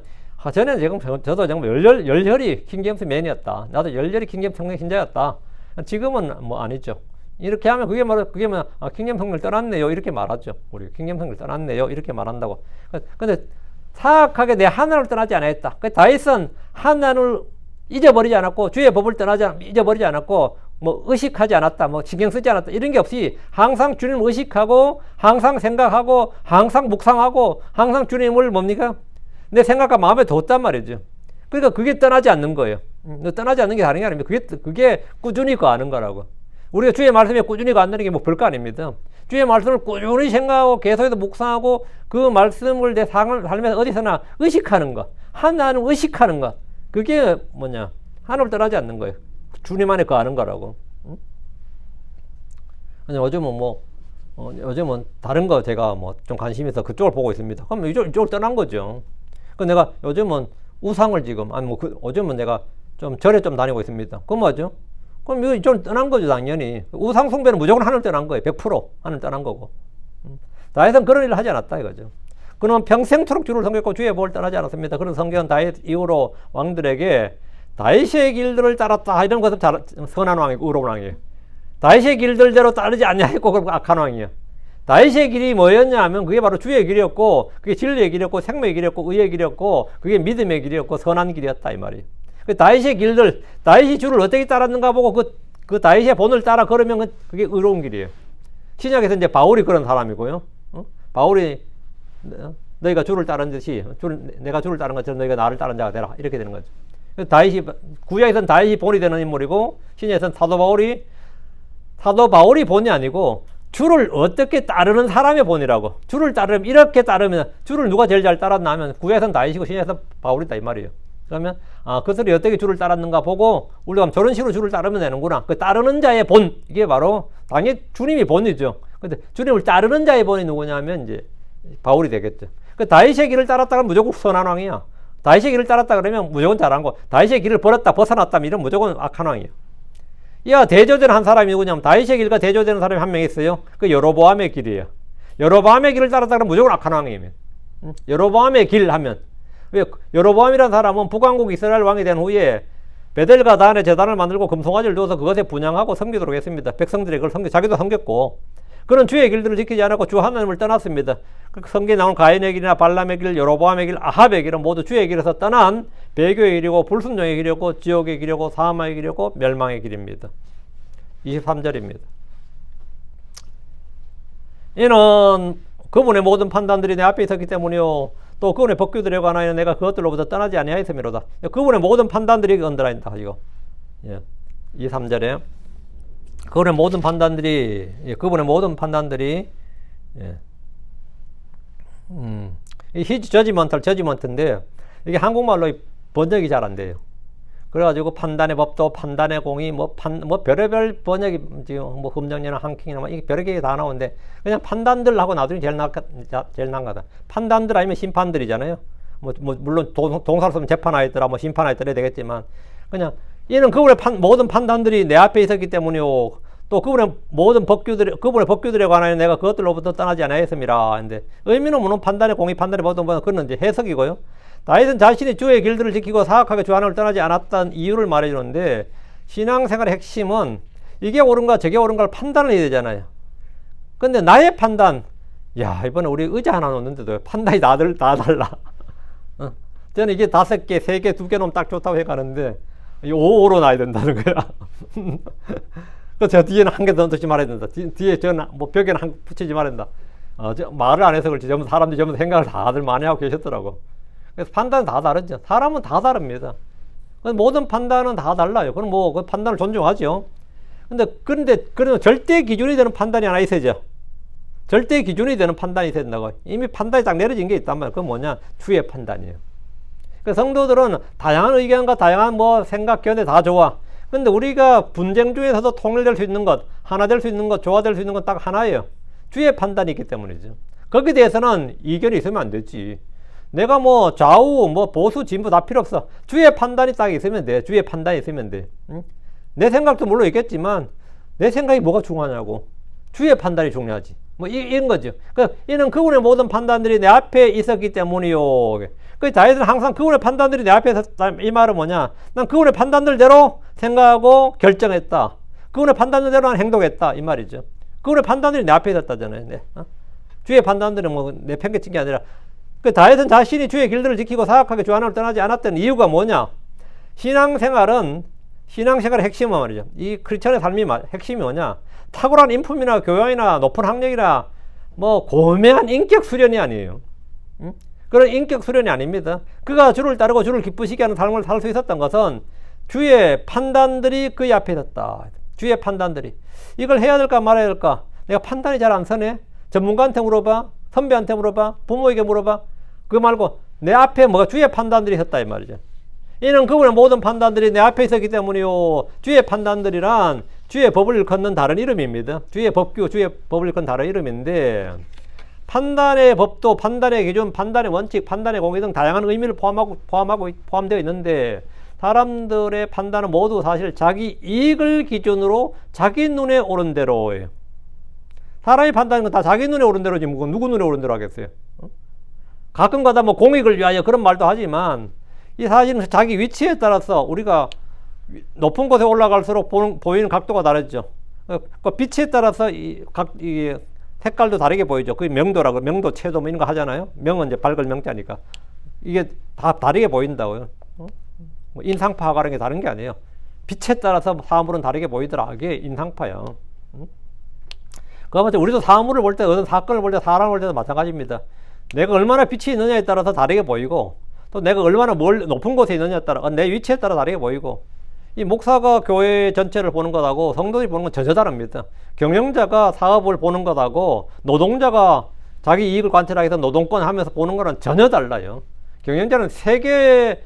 전에는 저도 정말 열렬히 킹제임스 맨이었다. 나도 열렬히 킹제임스 성경 신자였다. 지금은 뭐 아니죠. 이렇게 하면 그게 킹제임스 성경을 떠났네요. 이렇게 말하죠. 우리 킹제임스 성경을 떠났네요. 이렇게 말한다고. 근데 사악하게 내 하나님을 떠나지 않았다. 다윗은 하나님을 잊어버리지 않았고 주의 법을 잊어버리지 않았고 뭐 의식하지 않았다, 뭐 신경 쓰지 않았다 이런 게 없이 항상 주님을 의식하고 항상 생각하고 항상 묵상하고 항상 주님을 뭡니까? 내 생각과 마음에 뒀단 말이죠. 그러니까 그게 떠나지 않는 거예요. 떠나지 않는 게 다른 게 아닙니다. 그게 꾸준히 거하는 거라고. 우리가 주의 말씀에 꾸준히 거한다는 게 뭐 별거 아닙니다. 주의 말씀을 꾸준히 생각하고 계속해서 묵상하고 그 말씀을 내 삶에서 어디서나 의식하는 것, 하나님 의식하는 것. 그게 뭐냐? 하나님을 떠나지 않는 거예요. 주님 안에 거하는 거라고. 요즘은 다른 거 제가 뭐 좀 관심이 있어 그쪽을 보고 있습니다. 그럼 이쪽을 떠난 거죠. 그 내가 요즘은 우상을 지금, 요즘은 내가 좀 절에 좀 다니고 있습니다. 그건 뭐죠? 그럼 이쪽을 떠난 거죠, 당연히. 우상 숭배는 무조건 하늘 떠난 거예요. 100% 하늘 떠난 거고. 다윗은 그런 일을 하지 않았다 이거죠. 그는 평생토록 주를 섬겼고 주의 법을 떠나지 않았습니다. 그런 성경은 다윗 이후로 왕들에게 다윗의 길들을 따랐다 이런 것은 선한 왕이고 의로운 왕이에요. 다윗의 길들대로 따르지 않냐했고 그럼 악한 왕이에요. 다윗의 길이 뭐였냐 하면 그게 바로 주의 길이었고 그게 진리의 길이었고 생명의 길이었고 의의 길이었고 그게 믿음의 길이었고 선한 길이었다 이 말이에요. 다윗의 길들, 다윗이 주를 어떻게 따랐는가 보고 그 다윗의 본을 따라 걸으면 그게 의로운 길이에요. 신약에서 이제 바울이 그런 사람이고요. 바울이 너희가 주를 따른 듯이 내가 주를 따른 것처럼 너희가 나를 따른 자가 되라 이렇게 되는 거죠. 구약에서는 다윗이 본이 되는 인물이고 신약에서는 사도 바울이 본이 아니고 주를 어떻게 따르는 사람의 본이라고. 주를 따르면 이렇게 따르면 주를 누가 제일 잘 따랐나 하면 구약에서는 다윗이고 신약에서는 바울이다 이 말이에요. 그러면 그들이 어떻게 주를 따랐는가 보고 우리가 저런 식으로 주를 따르면 되는구나. 그 따르는 자의 본, 이게 바로 당연히 주님이 본이죠. 근데 주님을 따르는 자의 본이 누구냐면 이제 바울이 되겠죠. 그 다윗의 길을 따랐다 그러면 무조건 선한 왕이야. 다윗의 길을 따랐다 그러면 무조건 잘한 거. 다윗의 길을 벗어났다면 이런 무조건 악한 왕이에요. 이와 대조되는 사람이 누구냐면 다윗의 길과 대조되는 사람이 한 명 있어요. 그 여로보암의 길이에요. 여로보암의 길을 따랐다 그러면 무조건 악한 왕이에요. 여로보암의 길 하면, 왜 여로보암이라는 사람은 북왕국 이스라엘 왕이 된 후에 베델과 단에 제단을 만들고 금송아지를 두어서 그것에 분향하고 섬기도록 했습니다. 백성들이 그걸 자기도 섬겼고, 그런 주의 길들을 지키지 않았고 주 하나님을 떠났습니다. 성경에 나온 가인의 길이나 발람의 길, 여로보암의 길, 아합의 길은 모두 주의 길에서 떠난 배교의 길이고 불순종의 길이고 지옥의 길이고 사망의 길이고 멸망의 길입니다. 23절입니다. 이는 그분의 모든 판단들이 내 앞에 있었기 때문이요 또 그분의 법규들에 관하여 내가 그것들로부터 떠나지 아니하였음이로다. 그분의 모든 판단들이 언더라인다 이거. 23절에 그분의 모든 판단들이 히지 저지먼트인데 이게 한국말로 번역이 잘 안 돼요. 그래가지고 판단의 법도, 판단의 공의, 별의별 번역이 지금 금정리나 한킹이나 이게 별의개 다 나오는데 그냥 판단들 하고 놔두니 제일 나은 거다. 판단들 아니면 심판들이잖아요. 물론 동사로 쓰면 재판하였더라, 심판하였더라 되겠지만 그냥 이는 그분의 모든 판단들이 내 앞에 있었기 때문이요. 또 그분의 모든 법규들에 관하여 내가 그것들로부터 떠나지 않았습니다. 근데 의미는 물론 판단의 공의, 판단의 법도 그건 이제 해석이고요. 다윗은 자신이 주의 길들을 지키고 사악하게 주 하나님을 떠나지 않았던 이유를 말해주는데 신앙생활의 핵심은 이게 옳은가 저게 옳은가를 판단을 해야 되잖아요. 근데 나의 판단, 이번에 우리 의자 하나 놓는데도 판단이 다 달라. 저는 이게 5개, 3개, 2개 놓으면 딱 좋다고 해가는데 5로 놔야 된다는 거야. 저 뒤에는 한 개 더 넣지 말아야 된다. 뒤에 저는 벽에는 한 개 붙이지 말아야 된다. 말을 안 해서 그렇지. 사람들이 전부 생각을 다들 많이 하고 계셨더라고. 그래서 판단은 다 다르죠. 사람은 다 다릅니다. 모든 판단은 다 달라요. 그럼 그 판단을 존중하죠. 그런데 절대 기준이 되는 판단이 하나 있어야죠. 절대 기준이 되는 판단이 된다고. 이미 판단이 딱 내려진 게 있단 말이에요. 그건 뭐냐? 주의 판단이에요. 성도들은 다양한 의견과 다양한 생각, 견해 다 좋아. 근데 우리가 분쟁 중에서도 통일될 수 있는 것, 하나 될 수 있는 것, 조화될 수 있는 것 딱 하나예요. 주의 판단이 있기 때문이죠. 거기에 대해서는 이견이 있으면 안 되지. 내가 좌우, 보수, 진보 다 필요 없어. 주의 판단이 딱 있으면 돼. 주의 판단이 있으면 돼. 응? 내 생각도 물론 있겠지만, 내 생각이 뭐가 중요하냐고. 주의 판단이 중요하지. 이런 거죠. 이는 그분의 모든 판단들이 내 앞에 있었기 때문이요. 다윗은 항상 그분의 판단들이 내 앞에 있었다. 이 말은 뭐냐? 난 그분의 판단들대로 생각하고 결정했다. 그분의 판단들대로 난 행동했다. 이 말이죠. 그분의 판단들이 내 앞에 있었다잖아요. 네. 주의 판단들은 내 편견친 게 아니라, 다윗은 자신이 주의 길들을 지키고 사악하게 주 하나님을 떠나지 않았던 이유가 뭐냐? 신앙생활의 핵심은 말이죠. 이 크리스천의 삶의 핵심이 뭐냐? 탁월한 인품이나 교養이나 높은 학력이나 고매한 인격 수련이 아니에요. 응? 그런 인격 수련이 아닙니다. 그가 주를 따르고 주를 기쁘시게 하는 삶을 살 수 있었던 것은 주의 판단들이 그의 앞에 있었다. 주의 판단들이. 이걸 해야 될까 말아야 될까? 내가 판단이 잘 안 서네? 전문가한테 물어봐. 선배한테 물어봐. 부모에게 물어봐. 그거 말고 내 앞에 주의 판단들이 있었다 이 말이죠. 이는 그분의 모든 판단들이 내 앞에 있었기 때문이요. 주의 판단들이란 주의 법을 일컫는 다른 이름입니다. 주의 법규, 주의 법을 일컫는 다른 이름인데 판단의 법도, 판단의 기준, 판단의 원칙, 판단의 공의 등 다양한 의미를 포함되어 있는데 사람들의 판단은 모두 사실 자기 이익을 기준으로 자기 눈에 오른 대로예요. 사람이 판단하는 건 다 자기 눈에 오른 대로지 누구 눈에 오른 대로 하겠어요? 가끔가다 공익을 위하여 그런 말도 하지만 이 사실은 자기 위치에 따라서 우리가 높은 곳에 올라갈수록 보이는 각도가 다르죠. 빛에 따라서 이 색깔도 다르게 보이죠. 그게 명도라고, 명도, 채도 이런 거 하잖아요. 명은 이제 밝을 명자니까. 이게 다 다르게 보인다고요. 인상파하고라는 게 다른 게 아니에요. 빛에 따라서 사물은 다르게 보이더라. 이게 인상파요. 그러면 우리도 사물을 볼 때, 어떤 사건을 볼 때, 사람을 볼 때도 마찬가지입니다. 내가 얼마나 빛이 있느냐에 따라서 다르게 보이고, 또 내가 얼마나 높은 곳에 있느냐에 따라, 내 위치에 따라 다르게 보이고, 이 목사가 교회 전체를 보는 것하고 성도들이 보는 건 전혀 다릅니다. 경영자가 사업을 보는 것하고 노동자가 자기 이익을 관찰하기 위해서 노동권 하면서 보는 거는 전혀 달라요. 경영자는 세계의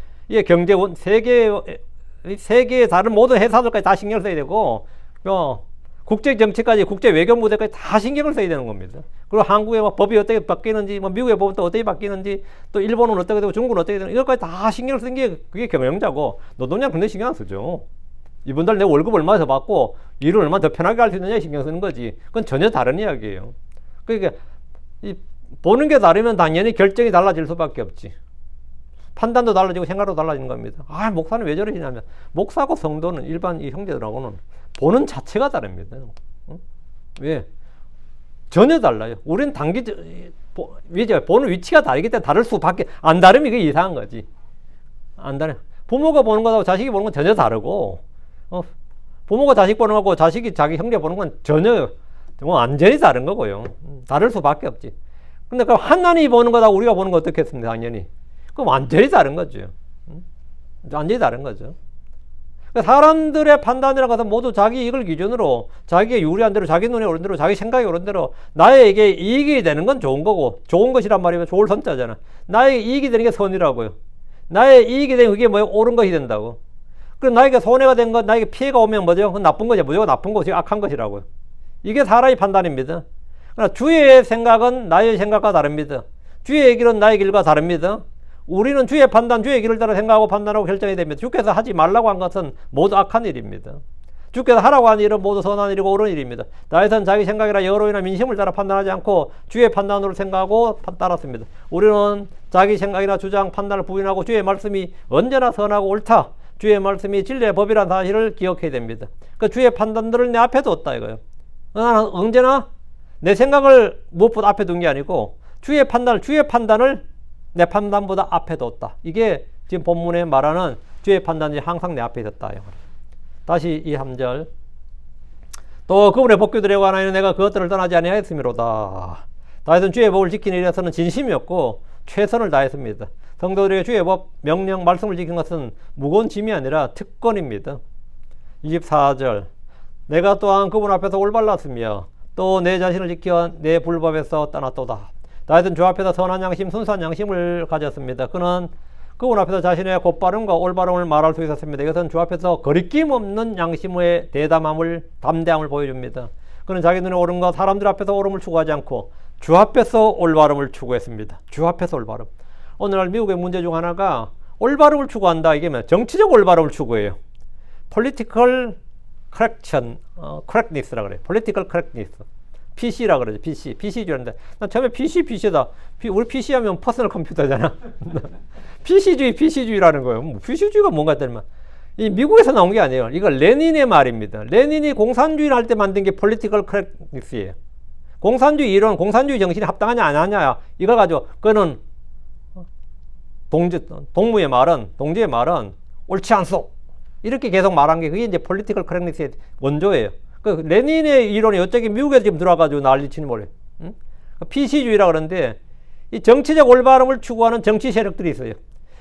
경제원, 세계의 다른 모든 회사들까지 다 신경을 써야 되고, 국제 정치까지, 국제 외교 무대까지 다 신경을 써야 되는 겁니다. 그리고 한국의 법이 어떻게 바뀌는지, 미국의 법은 또 어떻게 바뀌는지, 또 일본은 어떻게 되고 중국은 어떻게 되는, 이것까지 다 신경을 쓴 게 그게 경영자고, 노동자는 근데 신경 안 쓰죠. 이분들 내 월급 얼마 더 받고 일을 얼마 더 편하게 할 수 있느냐에 신경 쓰는 거지. 그건 전혀 다른 이야기예요. 그러니까 보는 게 다르면 당연히 결정이 달라질 수밖에 없지. 판단도 달라지고 생각도 달라지는 겁니다. 목사는 왜 저러시냐면, 목사하고 성도는 일반 이 형제들하고는 보는 자체가 다릅니다. 왜? 전혀 달라요. 우리는 보는 위치가 다르기 때문에 다를 수밖에, 안 다르면 이게 이상한 거지. 안 다르. 부모가 보는 것하고 자식이 보는 건 전혀 다르고, 부모가 자식 보는 거하고 자식이 자기 형제 보는 건 전혀 완전히 다른 거고요. 다를 수밖에 없지. 근데 그럼 하나님이 보는 것하고 우리가 보는 거 어떻겠습니까? 당연히. 그럼 완전히 다른 거죠. 완전히 다른 거죠. 사람들의 판단이라는 것은 모두 자기 이익을 기준으로, 자기의 유리한 대로, 자기 눈에 오른 대로, 자기 생각이 오른 대로 나에게 이익이 되는 건 좋은 거고, 좋은 것이란 말이면 좋을 선자잖아. 나에게 이익이 되는 게 선이라고요. 나의 이익이 되는 그게 뭐예요? 옳은 것이 된다고. 그럼 나에게 손해가 된 것, 나에게 피해가 오면 뭐죠? 그건 나쁜 거죠. 무조건 나쁜 것이 악한 것이라고요. 이게 사람의 판단입니다. 그러나 주의 생각은 나의 생각과 다릅니다. 주의 길은 나의 길과 다릅니다. 우리는 주의 판단, 주의 길을 따라 생각하고 판단하고 결정해야 됩니다. 주께서 하지 말라고 한 것은 모두 악한 일입니다. 주께서 하라고 한 일은 모두 선한 일이고 옳은 일입니다. 다윗은 자기 생각이나 여론이나 민심을 따라 판단하지 않고 주의 판단으로 생각하고 따랐습니다. 우리는 자기 생각이나 주장, 판단을 부인하고 주의 말씀이 언제나 선하고 옳다, 주의 말씀이 진리의 법이라는 사실을 기억해야 됩니다. 그 주의 판단들을 내 앞에 뒀다 이거예요. 나는 언제나 내 생각을 무엇보다 앞에 둔 게 아니고 주의 판단을 내 판단보다 앞에 뒀다. 이게 지금 본문에 말하는 주의 판단이 항상 내 앞에 있었다. 다시 이 3절. 또 그분의 법규들에 관하여는 내가 그것들을 떠나지 아니하였음이로다. 다윗은 주의 법을 지키는 일에서는 진심이었고 최선을 다했습니다. 성도들에게 주의 법, 명령, 말씀을 지키는 것은 무거운 짐이 아니라 특권입니다. 24절. 내가 또한 그분 앞에서 올바랐으며 또 내 자신을 지켜 내 불법에서 떠났도다. 다윗은 주 앞에서 선한 양심, 순수한 양심을 가졌습니다. 그는 그분 앞에서 자신의 곧바름과 올바름을 말할 수 있었습니다. 이것은 주 앞에서 거리낌 없는 양심의 담대함을 보여줍니다. 그는 자기 눈에 옳은 것, 사람들 앞에서 옳음을 추구하지 않고 주 앞에서 올바름을 추구했습니다. 주 앞에서 올바름. 오늘날 미국의 문제 중 하나가 올바름을 추구한다. 이게 뭐야? 정치적 올바름을 추구해요. Political correctness라 그래요. Political correctness. PC라 그러죠. PC주의인데 난 처음에 PC다. 우리 PC 하면 퍼스널 컴퓨터잖아. PC주의라는 거예요. PC주의가 뭔가 했더니만 이 미국에서 나온 게 아니에요. 이거 레닌의 말입니다. 레닌이 공산주의를 할 때 만든 게 Political correctness예요. 공산주의 이론, 공산주의 정신이 합당하냐 안 하냐 이걸 가지고 그거는 동지의 말은 옳지 않소. 이렇게 계속 말한 게 그게 이제 Political correctness의 원조예요. 그 레닌의 이론이 어쩌기 미국에서 지금 들어와가지고 난리치는 뭐래. 응? PC주의라 그러는데 이 정치적 올바름을 추구하는 정치 세력들이 있어요.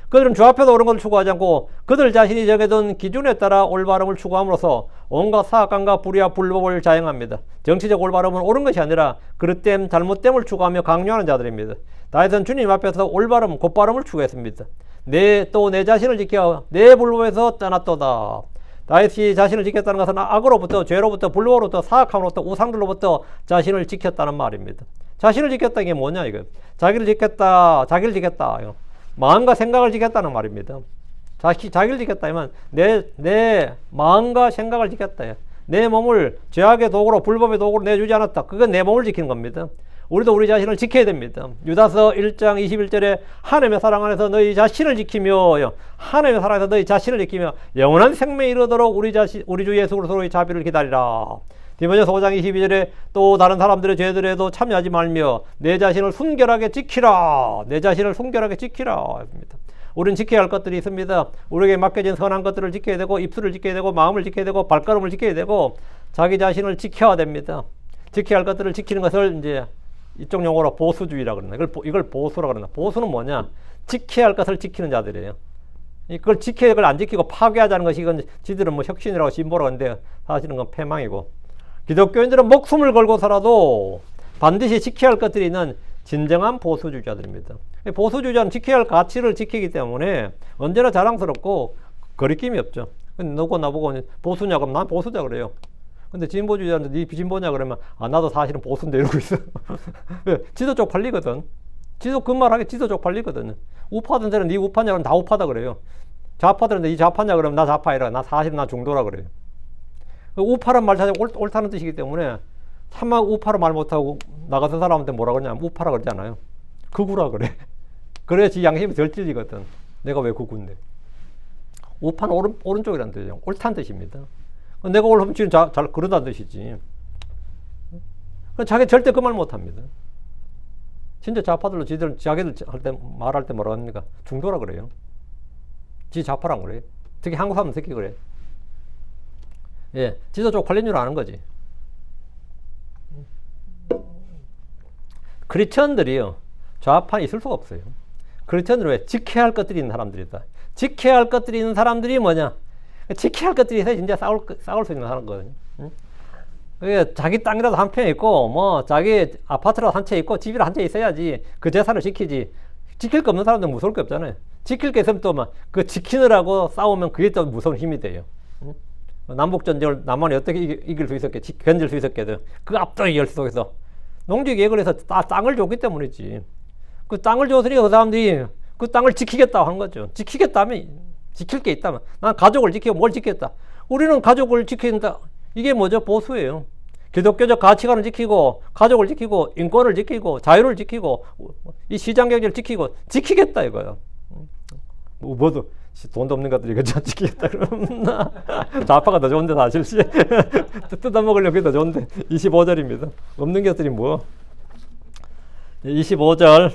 그들은 주 앞에서 옳은 것을 추구하지 않고 그들 자신이 정해둔 기준에 따라 올바름을 추구함으로써 온갖 사악함과 불의와 불법을 자행합니다. 정치적 올바름은 옳은 것이 아니라 그릇됨, 잘못됨을 추구하며 강요하는 자들입니다. 다윗은 주님 앞에서 올바름, 곧바름을 추구했습니다. 내 자신을 지켜 내 불법에서 떠났도다. 다윗이 자신을 지켰다는 것은 악으로부터, 죄로부터, 불법으로부터, 사악함으로부터, 우상들로부터 자신을 지켰다는 말입니다. 자신을 지켰다는 게 뭐냐 이거. 자기를 지켰다. 이거. 마음과 생각을 지켰다는 말입니다. 자기를 지켰다면 내 마음과 생각을 지켰다. 내 몸을 죄악의 도구로, 불법의 도구로 내주지 않았다. 그건 내 몸을 지키는 겁니다. 우리도 우리 자신을 지켜야 됩니다. 유다서 1장 21절에 하나님의 사랑 안에서 너희 자신을 지키며 하나님의 사랑 안에서 너희 자신을 지키며 영원한 생명에 이르도록 우리 주 예수 그리스도의 자비를 기다리라. 디모데서 5장 22절에 또 다른 사람들의 죄들에도 참여하지 말며 내 자신을 순결하게 지키라. 내 자신을 순결하게 지키라. 우리는 지켜야 할 것들이 있습니다. 우리에게 맡겨진 선한 것들을 지켜야 되고, 입술을 지켜야 되고, 마음을 지켜야 되고, 발걸음을 지켜야 되고, 자기 자신을 지켜야 됩니다. 지켜야 할 것들을 지키는 것을 이제 이쪽 용어로 보수주의라고 그러나, 이걸 보수라고 그러나. 보수는 뭐냐? 지켜야 할 것을 지키는 자들이에요. 이걸 지켜야 할 걸 안 지키고 파괴하자는 것이, 이건 지들은 뭐 혁신이라고 진보라고 하는데 사실은 그건 패망이고, 기독교인들은 목숨을 걸고서라도 반드시 지켜야 할 것들이 있는 진정한 보수주의자들입니다. 보수주의자는 지켜야 할 가치를 지키기 때문에 언제나 자랑스럽고 거리낌이 없죠. 근데 너고 나보고 보수냐 그러면 난 보수자 그래요. 근데 진보주의자한테 네 비진보냐 그러면 아 나도 사실은 보수인데 이러고 있어. 지도 쪽팔리거든. 지도 그 말하기 지도 쪽팔리거든. 우파든 데는 네 우파냐 그러면 다 우파다 그래요. 좌파들은 네 좌파냐 그러면 나 좌파이라. 나 사실은 나 중도라 그래요. 우파란 말 자체가 옳다는 뜻이기 때문에 참마 우파로 말 못하고 나가서 사람한테 뭐라 그러냐면 우파라 그러잖아요. 극우라 그래. 그래야지 양심이 덜 찔리거든. 내가 왜 극우인데. 우파는 오른쪽이라는 뜻이에요. 옳다는 뜻입니다. 내가 옳으면 지금 잘 그러다는 뜻이지. 자기 절대 그 말 못합니다. 진짜 좌파들로 자기들 말할 때 뭐라 합니까? 중도라 그래요. 지 좌파란 그래요. 특히 한국 사람은 특히 그래. 예, 지도 쪽팔린 줄 아는 거지. 크리스천들이요, 좌파는 있을 수가 없어요. 크리스천들은 왜? 지켜야 할 것들이 있는 사람들이다. 지켜야 할 것들이 있는 사람들이 뭐냐? 지켜야 할 것들이 있어야 진짜 싸울 수 있는 사람거든요. 그게 자기 땅이라도 한 평 있고, 뭐, 자기 아파트라도 한 채 있고, 집이라도 한 채 있어야지 그 재산을 지키지. 지킬 게 없는 사람들은 무서울 게 없잖아요. 지킬 게 있으면 또 막, 그 지키느라고 싸우면 그게 또 무서운 힘이 돼요. 남북전쟁을 남한이 어떻게 이길 수 있었겠지, 견딜 수 있었겠든. 그 압도의 열세 속에서. 농지계획을 해서 땅을 줬기 때문이지. 그 땅을 줬으니까 그 사람들이 그 땅을 지키겠다고 한 거죠. 지키겠다면, 지킬 게 있다면. 난 가족을 지키고 뭘 지키겠다. 우리는 가족을 지킨다. 이게 뭐죠? 보수예요. 기독교적 가치관을 지키고, 가족을 지키고, 인권을 지키고, 자유를 지키고, 이 시장 경제를 지키고, 지키겠다 이거예요. 뭐도 돈도 없는 것들이 이거 지키겠다 그러면 좌파가 더 좋은데 사실 뜯어먹으려고 그게 더 좋은데. 25절입니다. 없는 것들이 뭐 25절.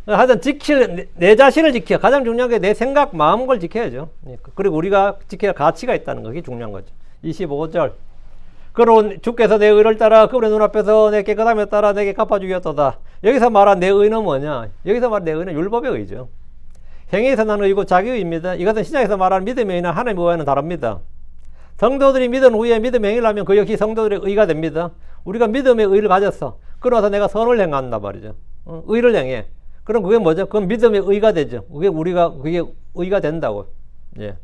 하여튼 내 자신을 지켜. 가장 중요한 게 내 생각, 마음 걸 지켜야죠. 그리고 우리가 지켜야 할 가치가 있다는 거, 그게 중요한 거죠. 25절. 그러므로 주께서 내 의를 따라 그분의 눈앞에서 내 깨끗함에 따라 내게 갚아주셨도다. 여기서 말한 내 의는 뭐냐? 여기서 말한 내 의는 율법의 의죠. 행위에서 나는 의고 자기의입니다. 이것은 신약에서 말하는 믿음의 의는 하나님의 의와는 다릅니다. 성도들이 믿은 후에 믿음의 행위를 하면 그 역시 성도들의 의가 됩니다. 우리가 믿음의 의를 가졌어. 그러면서 내가 선을 행한단 말이죠. 의를 행해. 그럼 그게 뭐죠? 그건 믿음의 의가 되죠. 그게 의가 된다고. 예.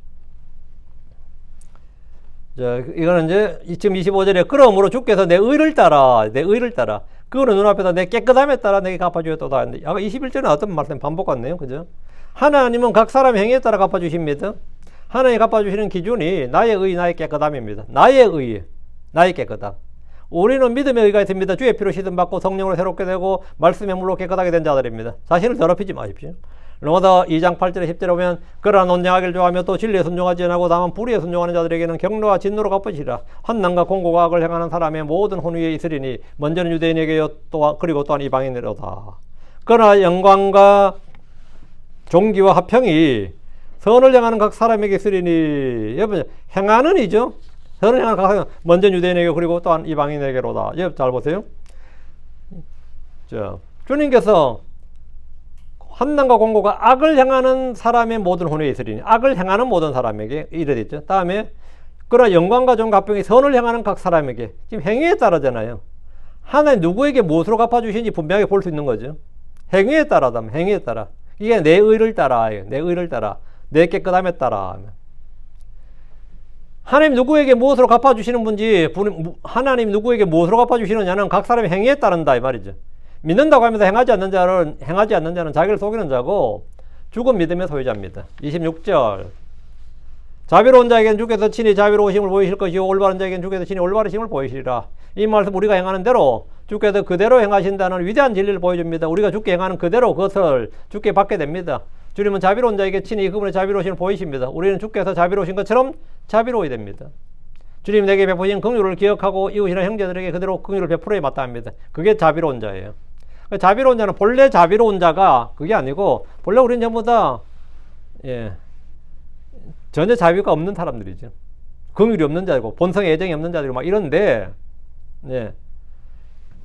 자, 이거는 이제 지금 25절에 그러므로 주께서 내 의를 따라 그거는 눈앞에서 내 깨끗함에 따라 내게 갚아주었도다 하는데, 아까 21절은 어떤 말씀 반복 같네요. 그죠? 하나님은 각 사람 행위에 따라 갚아주십니다. 하나님이 갚아주시는 기준이 나의 의, 나의 깨끗함입니다. 나의 의, 나의 깨끗함. 우리는 믿음의 의가 있습니다. 주의 피로 씻음받고 성령으로 새롭게 되고 말씀의 물로 깨끗하게 된 자들입니다. 자신을 더럽히지 마십시오. 로마서 2장 8절에 10절에 보면 그러나 논쟁하기를 좋아하며 또 진리에 순종하지 않고 다만 불의에 순종하는 자들에게는 경로와 진노로 갚으시라. 환난과 공고가 악을 행하는 사람의 모든 혼 위에 있으리니 먼저는 유대인에게요 그리고 또한 이방인으로다. 그러나 영광과 존귀와 화평이 선을 행하는 각 사람에게 있으리니. 여러분, 행하는 이죠. 선을 행하는 각 사람, 먼저 유대인에게 그리고 또한 이방인에게로다. 여러분 잘 보세요. 자, 주님께서 환난과 공고가 악을 행하는 사람의 모든 혼에 있으리니, 악을 행하는 모든 사람에게 이래 됐죠. 다음에 그러나 영광과 존귀와 화평이 선을 행하는 각 사람에게, 지금 행위에 따라잖아요. 하나님 누구에게 무엇으로 갚아주시는지 분명하게 볼 수 있는 거죠. 행위에 따라다. 행위에 따라. 이게 내 의를 따라. 내 의를 따라. 내 깨끗함에 따라. 하나님 누구에게 무엇으로 갚아주시는 분지, 하나님 누구에게 무엇으로 갚아주시느냐는 각 사람의 행위에 따른다 이 말이죠. 믿는다고 하면서 행하지 않는 자는 자기를 속이는 자고 죽은 믿음의 소유자입니다. 26절. 자비로운 자에게는 주께서 친히 자비로우심을 보이실 것이요 올바른 자에게는 주께서 친히 올바르심을 보이시리라. 이 말씀 우리가 행하는 대로 주께서 그대로 행하신다는 위대한 진리를 보여줍니다. 우리가 주께 행하는 그대로 그것을 주께 받게 됩니다. 주님은 자비로운 자에게 친히 그분의 자비로우심을 보이십니다. 우리는 주께서 자비로우신 것처럼 자비로워야 됩니다. 주님 내게 베푸신 긍휼을 기억하고 이웃이나 형제들에게 그대로 긍휼을 베풀어야 마땅합니다. 그게 자비로운 자예요. 자비로운 자는 본래 자비로운 자가 그게 아니고, 본래 우리는 전부 다 예, 전혀 자비가 없는 사람들이죠. 긍휼이 없는 자고 본성의 애정이 없는 자들이 막 이런데, 예,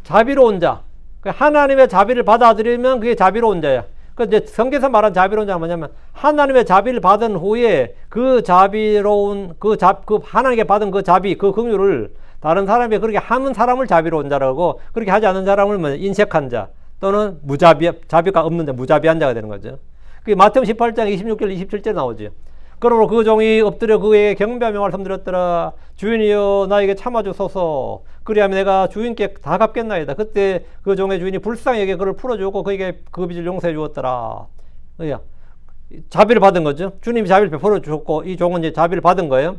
자비로운 자, 하나님의 자비를 받아들이면 그게 자비로운 자야. 그 이제 성경에서 말한 자비로운 자는 뭐냐면 하나님의 자비를 받은 후에 그 자비로운 그 하나님께 받은 그 자비, 그 긍휼을 다른 사람이 그렇게 하는 사람을 자비로운 자라고, 그렇게 하지 않는 사람을 뭐 인색한 자 또는 자비가 없는 자, 무자비한 자가 되는 거죠. 그게 마태복음 18장 26절 27절 나오죠. 그러므로 그 종이 엎드려 그에게 경배하며 말씀드렸더라. 주인이여 나에게 참아주소서. 그리하면 내가 주인께 다 갚겠나이다. 그때 그 종의 주인이 불쌍히 여겨 그를 풀어주고 그에게 그 빚을 용서해 주었더라. 자비를 받은 거죠. 주님이 자비를 베풀어 주셨고 이 종은 이제 자비를 받은 거예요.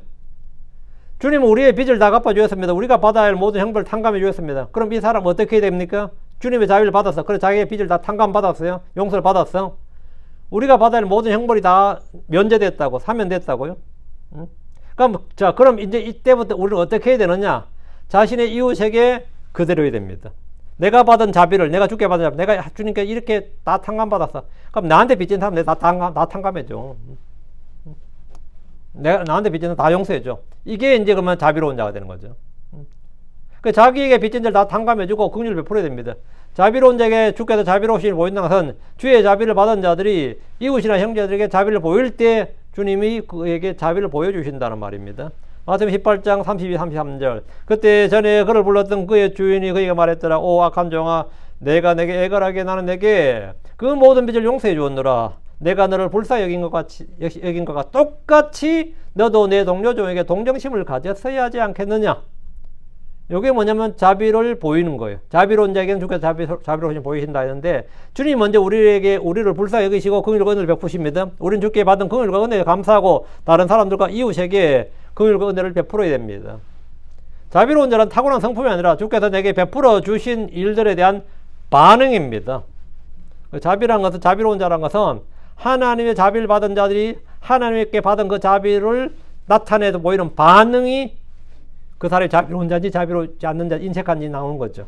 주님은 우리의 빚을 다 갚아주었습니다. 우리가 받아야 할 모든 형벌을 탕감해 주었습니다. 그럼 이 사람 어떻게 해야 됩니까? 주님의 자비를 받았어. 그래서 자기의 빚을 다 탕감받았어요. 용서를 받았어. 우리가 받아야 할 모든 형벌이 다 면제됐다고, 사면됐다고요. 그럼 이제 이때부터 우리는 어떻게 해야 되느냐? 자신의 이웃에게 그대로 해야 됩니다. 내가 받은 자비를, 내가 주께 받은 자비, 내가 주님께 이렇게 다 탕감받았어. 그럼 나한테 빚진 사람 내가 다 탕감해줘. 내가 나한테 빚진 사람 다 용서해줘. 이게 이제 그러면 자비로운 자가 되는 거죠. 자기에게 빚진 자를 다 탕감해주고 긍휼을 베풀어야 됩니다. 자비로운 자에게 주께서 자비로우심을 보인다는 것은 주의 자비를 받은 자들이 이웃이나 형제들에게 자비를 보일 때 주님이 그에게 자비를 보여주신다는 말입니다. 마태복음 18장 32, 33절. 그때 전에 그를 불렀던 그의 주인이 그에게 말했더라. 오 악한 종아, 내가 내게 애걸하게 나는 내게 그 모든 빚을 용서해 주었노라. 내가 너를 불쌍히 여긴 것과 똑같이 너도 내 동료 종에게 동정심을 가졌어야 하지 않겠느냐. 이게 뭐냐면 자비를 보이는 거예요. 자비로운 자에게는 주께서 자비로우심 보이신다 했는데, 주님이 먼저 우리를 불쌍히 여기시고 긍휼과 은혜를 베푸십니다. 우리는 주께 받은 긍휼과 은혜에 감사하고 다른 사람들과 이웃에게 긍휼과 은혜를 베풀어야 됩니다. 자비로운 자는 타고난 성품이 아니라 주께서 내게 베풀어 주신 일들에 대한 반응입니다. 자비라는 것은, 자비로운 자라는 것은 하나님의 자비를 받은 자들이 하나님께 받은 그 자비를 나타내서 보이는 반응이 그 사람이 자비로운 자인지 자비롭지 않는 자인지 인색한지 나오는 거죠.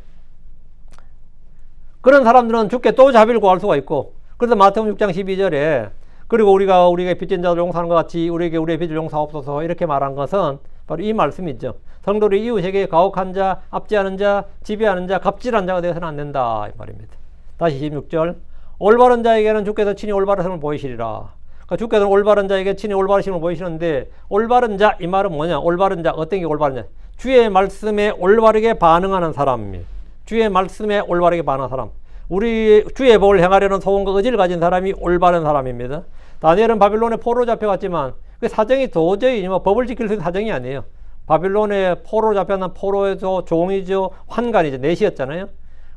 그런 사람들은 주께 또 자비를 구할 수가 있고, 그래서 마태복음 6장 12절에 그리고 우리에게 빚진 자들 용서하는 것 같이 우리에게 우리의 빚을 용서하옵소서 이렇게 말한 것은 바로 이 말씀이죠. 성도들이 이웃에게 가혹한 자, 압제하는 자, 지배하는 자, 갑질한 자가 되어서는 안 된다 이 말입니다. 다시 16절. 올바른 자에게는 주께서 친히 올바르심을 보이시리라. 그러니까 주께서는 올바른 자에게 친히 올바르심을 보이시는데, 올바른 자 이 말은 뭐냐? 올바른 자, 어떤 게 올바른 자? 주의 말씀에 올바르게 반응하는 사람입니다. 주의 말씀에 올바르게 반응하는 사람. 우리 주의 복을 행하려는 소원과 의지를 가진 사람이 올바른 사람입니다. 다니엘은 바빌론에 포로 잡혀갔지만 그 사정이 도저히 법을 지킬 수 있는 사정이 아니에요. 바빌론에 포로 잡혀난 포로에서 종이죠, 환관이죠, 내시였잖아요.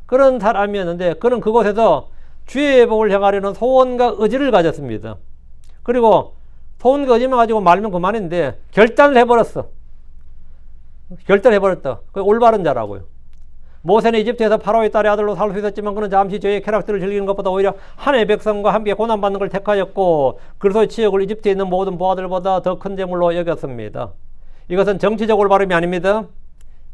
그런 사람이었는데 그는 그곳에서 주의 복을 행하려는 소원과 의지를 가졌습니다. 그리고 소원과 의지만 가지고 말면 그만인데 결단을 해버렸어. 결단해버렸다. 그게 올바른 자라고요. 모세는 이집트에서 파라오의 딸의 아들로 살 수 있었지만 그는 잠시 죄의 쾌락들을 즐기는 것보다 오히려 하나님의 백성과 함께 고난받는 걸 택하였고, 그리스도의 치욕을 이집트에 있는 모든 부하들보다 더 큰 재물로 여겼습니다. 이것은 정치적 올바름이 아닙니다.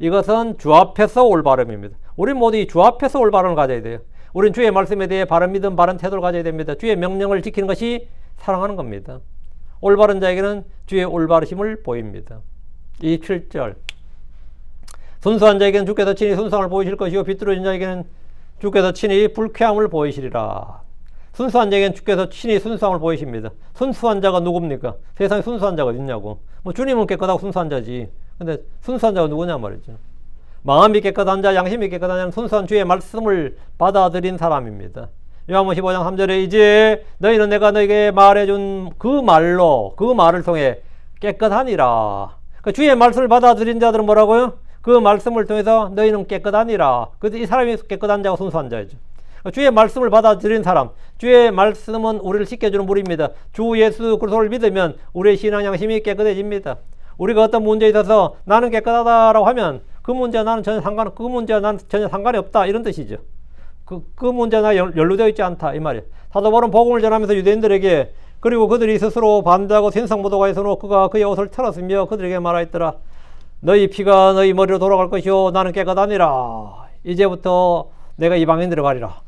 이것은 주 앞에서 올바름입니다. 우리 모두 이 주 앞에서 올바름을 가져야 돼요. 우린 주의 말씀에 대해 바른 믿음, 바른 태도를 가져야 됩니다. 주의 명령을 지키는 것이 사랑하는 겁니다. 올바른 자에게는 주의 올바르심을 보입니다. 27절. 순수한 자에게는 주께서 친히 순수함을 보이실 것이요 비뚤어진 자에게는 주께서 친히 불쾌함을 보이시리라. 순수한 자에게는 주께서 친히 순수함을 보이십니다. 순수한 자가 누굽니까? 세상에 순수한 자가 어딨냐고. 주님은 깨끗하고 순수한 자지. 근데 순수한 자가 누구냐 말이죠. 마음이 깨끗한 자, 양심이 깨끗한 자는 순수한 주의 말씀을 받아들인 사람입니다. 요한복음 15장 3절에 이제 너희는 내가 너에게 말해준 그 말을 통해 깨끗하니라. 그러니까 주의 말씀을 받아들인 자들은 뭐라고요? 그 말씀을 통해서 너희는 깨끗하니라. 그래서 이 사람이 깨끗한 자가 순수한 자이죠. 주의 말씀을 받아들인 사람, 주의 말씀은 우리를 씻겨주는 물입니다. 주 예수 그리스도를 믿으면 우리의 신앙 양심이 깨끗해집니다. 우리가 어떤 문제에 있어서 나는 깨끗하다라고 하면 그 문제와 나는 전혀 상관이 없다 이런 뜻이죠. 그 문제와 나 연루되어 있지 않다 이 말이에요. 사도 바울은 복음을 전하면서 유대인들에게, 그리고 그들이 스스로 반대하고 신성모독하여 해서 그가 그의 옷을 털었으며 그들에게 말하였더라. 너희 피가 너희 머리로 돌아갈 것이요 나는 깨끗하니라. 이제부터 내가 이방인들에 가리라.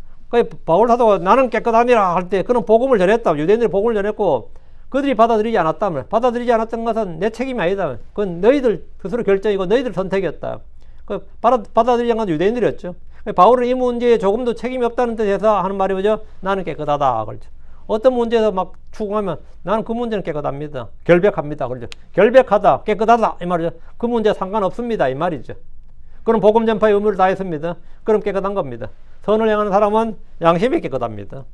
바울 사도가 나는 깨끗하니라 할 때 그는 복음을 전했다. 유대인들이 복음을 전했고 그들이 받아들이지 않았다면, 받아들이지 않았던 것은 내 책임이 아니다. 그건 너희들 스스로 결정이고 너희들 선택이었다. 받아들이지 않은 건 유대인들이었죠. 바울은 이 문제에 조금도 책임이 없다는 뜻에서 하는 말이 뭐죠? 나는 깨끗하다. 그렇죠. 어떤 문제에서 막 추궁하면 나는 그 문제는 깨끗합니다. 결백합니다. 그렇죠. 결백하다, 깨끗하다 이 말이죠. 그 문제 상관없습니다 이 말이죠. 그럼 복음 전파의 의무를 다했습니다. 그럼 깨끗한 겁니다. 선을 행하는 사람은 양심이 깨끗합니다.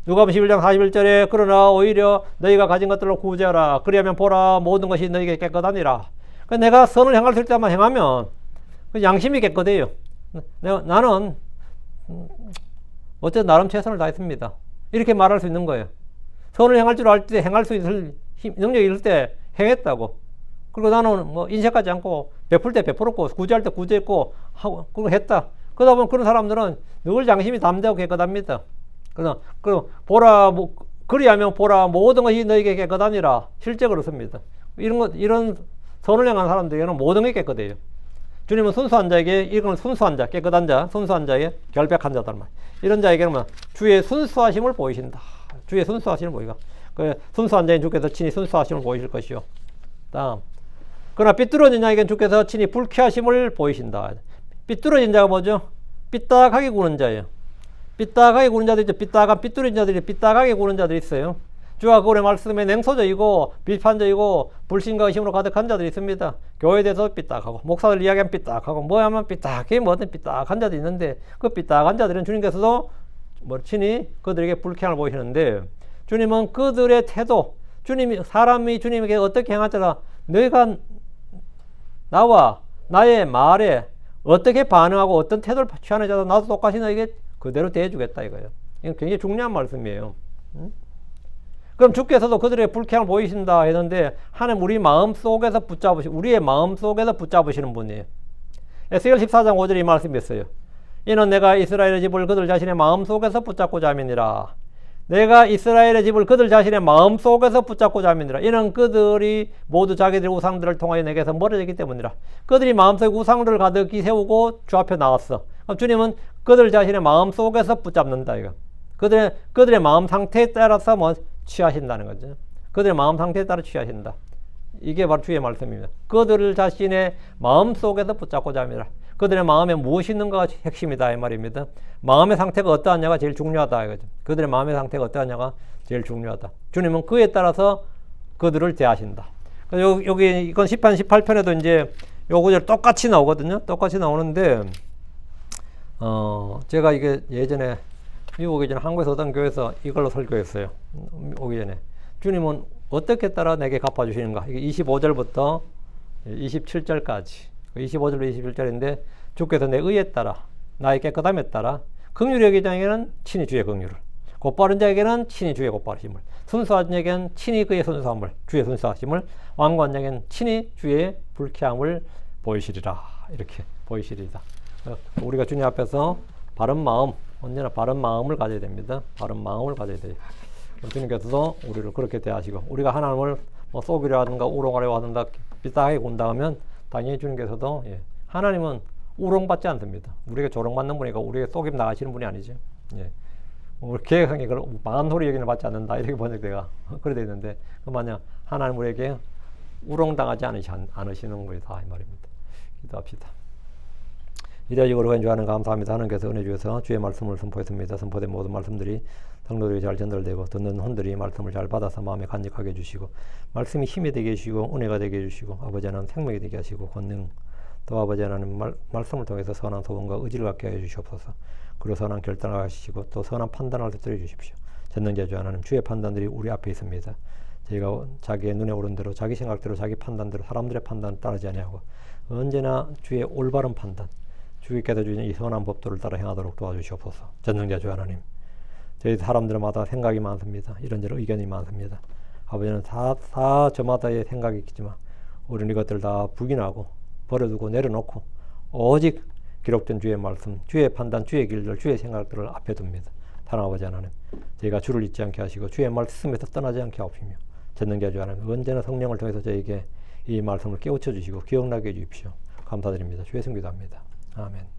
누가복음 11장 41절에 그러나 오히려 너희가 가진 것들로 구제하라. 그리하면 보라 모든 것이 너희에게 깨끗하니라. 내가 선을 행할 수 있을 때만 행하면 양심이 깨끗해요. 나는 어쨌든 나름 최선을 다했습니다. 이렇게 말할 수 있는 거예요. 선을 행할 줄 알 때 행할 수 있을 능력이 있을 때 행했다고. 그리고 나는 뭐 인색하지 않고 베풀 때 베풀었고 구제할 때 구제했고 하고 그리고 했다. 그러다 보면 그런 사람들은 늘 양심이 담대하고 깨끗합니다. 그럼 보라 그리하면 보라 모든 것이 너에게 깨끗하니라. 실제 그렇습니다. 이런 선을 행한 사람들에게는 모든 게 깨끗해요. 주님은 순수한 자에게 이건 순수한 자, 깨끗한 자, 순수한 자에게 결백한 자단 말. 이런 자에게는 주의 순수하심을 보이신다. 주의 순수하심을 보이가. 그 순수한 자인 주께서 친히 순수하심을 보이실 것이요. 다음. 그러나 삐뚤어진 자에게는 주께서 친히 불쾌하심을 보이신다. 삐뚤어진 자가 뭐죠? 삐딱하게 구는 자예요. 삐딱하게 구는 자들이 있죠. 삐뚤어진 자들이 삐딱하게 구는 자들이 있어요. 주와 그의 말씀에 냉소적이고 비판적이고 불신과 의심으로 가득한 자들이 있습니다. 교회에 대해서 삐딱하고 목사들 이야기하면 삐딱하고 뭐 하면 삐딱해 뭐든 삐딱한 자들이 있는데 그 삐딱한 자들은 주님께서도 친히 그들에게 불쾌함을 보이시는데 주님은 그들의 태도 사람이 주님에게 어떻게 행하더라 너희가 나와 나의 말에 어떻게 반응하고 어떤 태도를 취하느냐도 나도 똑같이 너에게 그대로 대해주겠다 이거예요. 이건 굉장히 중요한 말씀이에요. 그럼 주께서도 그들의 불쾌함을 보이신다 했는데 하나님 우리의 마음 속에서 붙잡으시는 분이에요. 에스겔 14장 5절에 이 말씀이 있어요. 이는 내가 이스라엘의 집을 그들 자신의 마음 속에서 붙잡고자 함이니라. 내가 이스라엘의 집을 그들 자신의 마음 속에서 붙잡고자 함이니라. 이는 그들이 모두 자기들의 우상들을 통하여 내게서 멀어지기 때문이라. 그들이 마음속에 우상들을 가득히 세우고 주 앞에 나왔어. 그럼 주님은 그들 자신의 마음 속에서 붙잡는다 이거. 그들의 마음 상태에 따라서 취하신다는 거죠. 그들의 마음 상태에 따라 취하신다. 이게 바로 주의 말씀입니다. 그들 자신의 마음 속에서 붙잡고자 합니다. 그들의 마음에 무엇이 있는가가 핵심이다 이 말입니다. 마음의 상태가 어떠하냐가 제일 중요하다 이거죠. 그들의 마음의 상태가 어떠하냐가 제일 중요하다. 주님은 그에 따라서 그들을 대하신다. 여기 이건 10편 18편에도 이제 요 구절 똑같이 나오거든요. 똑같이 나오는데 제가 이게 예전에 미국 오기 전에 한국에서 어떤 교회에서 이걸로 설교했어요. 오기 전에 주님은 어떻게 따라 내게 갚아주시는가. 이게 25절부터 27절까지 25절부터 27절인데 주께서 내 의에 따라 나의 깨끗함에 따라 긍휼히 여기는 자에게는 친히 주의 긍휼을 곧바른 자에게는 친히 주의 곧바르심을 순수한 자에게는 친히 그의 순수함을 주의 순수하심을 완고한 자에게는 친히 주의 불쾌함을 보이시리라. 이렇게 보이시리다. 우리가 주님 앞에서 바른 마음 언제나 바른 마음을 가져야 됩니다. 바른 마음을 가져야 돼요. 주님께서도 우리를 그렇게 대하시고 우리가 하나님을 속이려 하든가 우롱하려 하든가 비슷하게 군다 하면 당연히 주님께서도 하나님은 우롱받지 않습니다. 우리에게 조롱받는 분이고 우리에게 속임 나가시는 분이 아니죠. 우리 계획상에 그걸 망한 소리 여기는 받지 않는다 이렇게 번역돼가 그래 돼 있는데 만약 하나님 우리에게 우롱당하지 않으시는 거다 이 말입니다. 기도합시다. 이래지고 우리가 주하는 감사합니다. 하나님께서 은혜 주셔서 주의 말씀을 선포했습니다. 선포된 모든 말씀들이 성도들이 잘 전달되고 듣는 혼들이 말씀을 잘 받아서 마음에 간직하게 해주시고 말씀이 힘이 되게 해주시고 은혜가 되게 해주시고 아버지 하나님 생명이 되게 하시고 권능 또 아버지 하나님 말씀을 통해서 선한 소원과 의지를 갖게 해주시옵소서. 그리고 선한 결단을 하시고 또 선한 판단을 되뜨려 주십시오. 전능자주 하나님 주의 판단들이 우리 앞에 있습니다. 저희가 자기의 눈에 오른 대로 자기 생각대로 자기 판단대로 사람들의 판단을 따르지 아니하고 언제나 주의 올바른 판단 주께서 주신 이 선한 법도를 따라 행하도록 도와주시옵소서. 전능자주 하나님 저희 사람들마다 생각이 많습니다. 이런저런 의견이 많습니다. 아버지는 다 저마다의 생각이 있지만 우리는 이것들을 다 부인하고 버려두고 내려놓고 오직 기록된 주의 말씀, 주의 판단, 주의 길들, 주의 생각들을 앞에 둡니다. 사랑하는 아버지 하나님 저희가 주를 잊지 않게 하시고 주의 말씀에서 떠나지 않게 하옵시며 전능자주 하나님 언제나 성령을 통해서 저에게 이 말씀을 깨우쳐 주시고 기억나게 해 주십시오. 감사드립니다. 주의 성기도합니다. 아멘.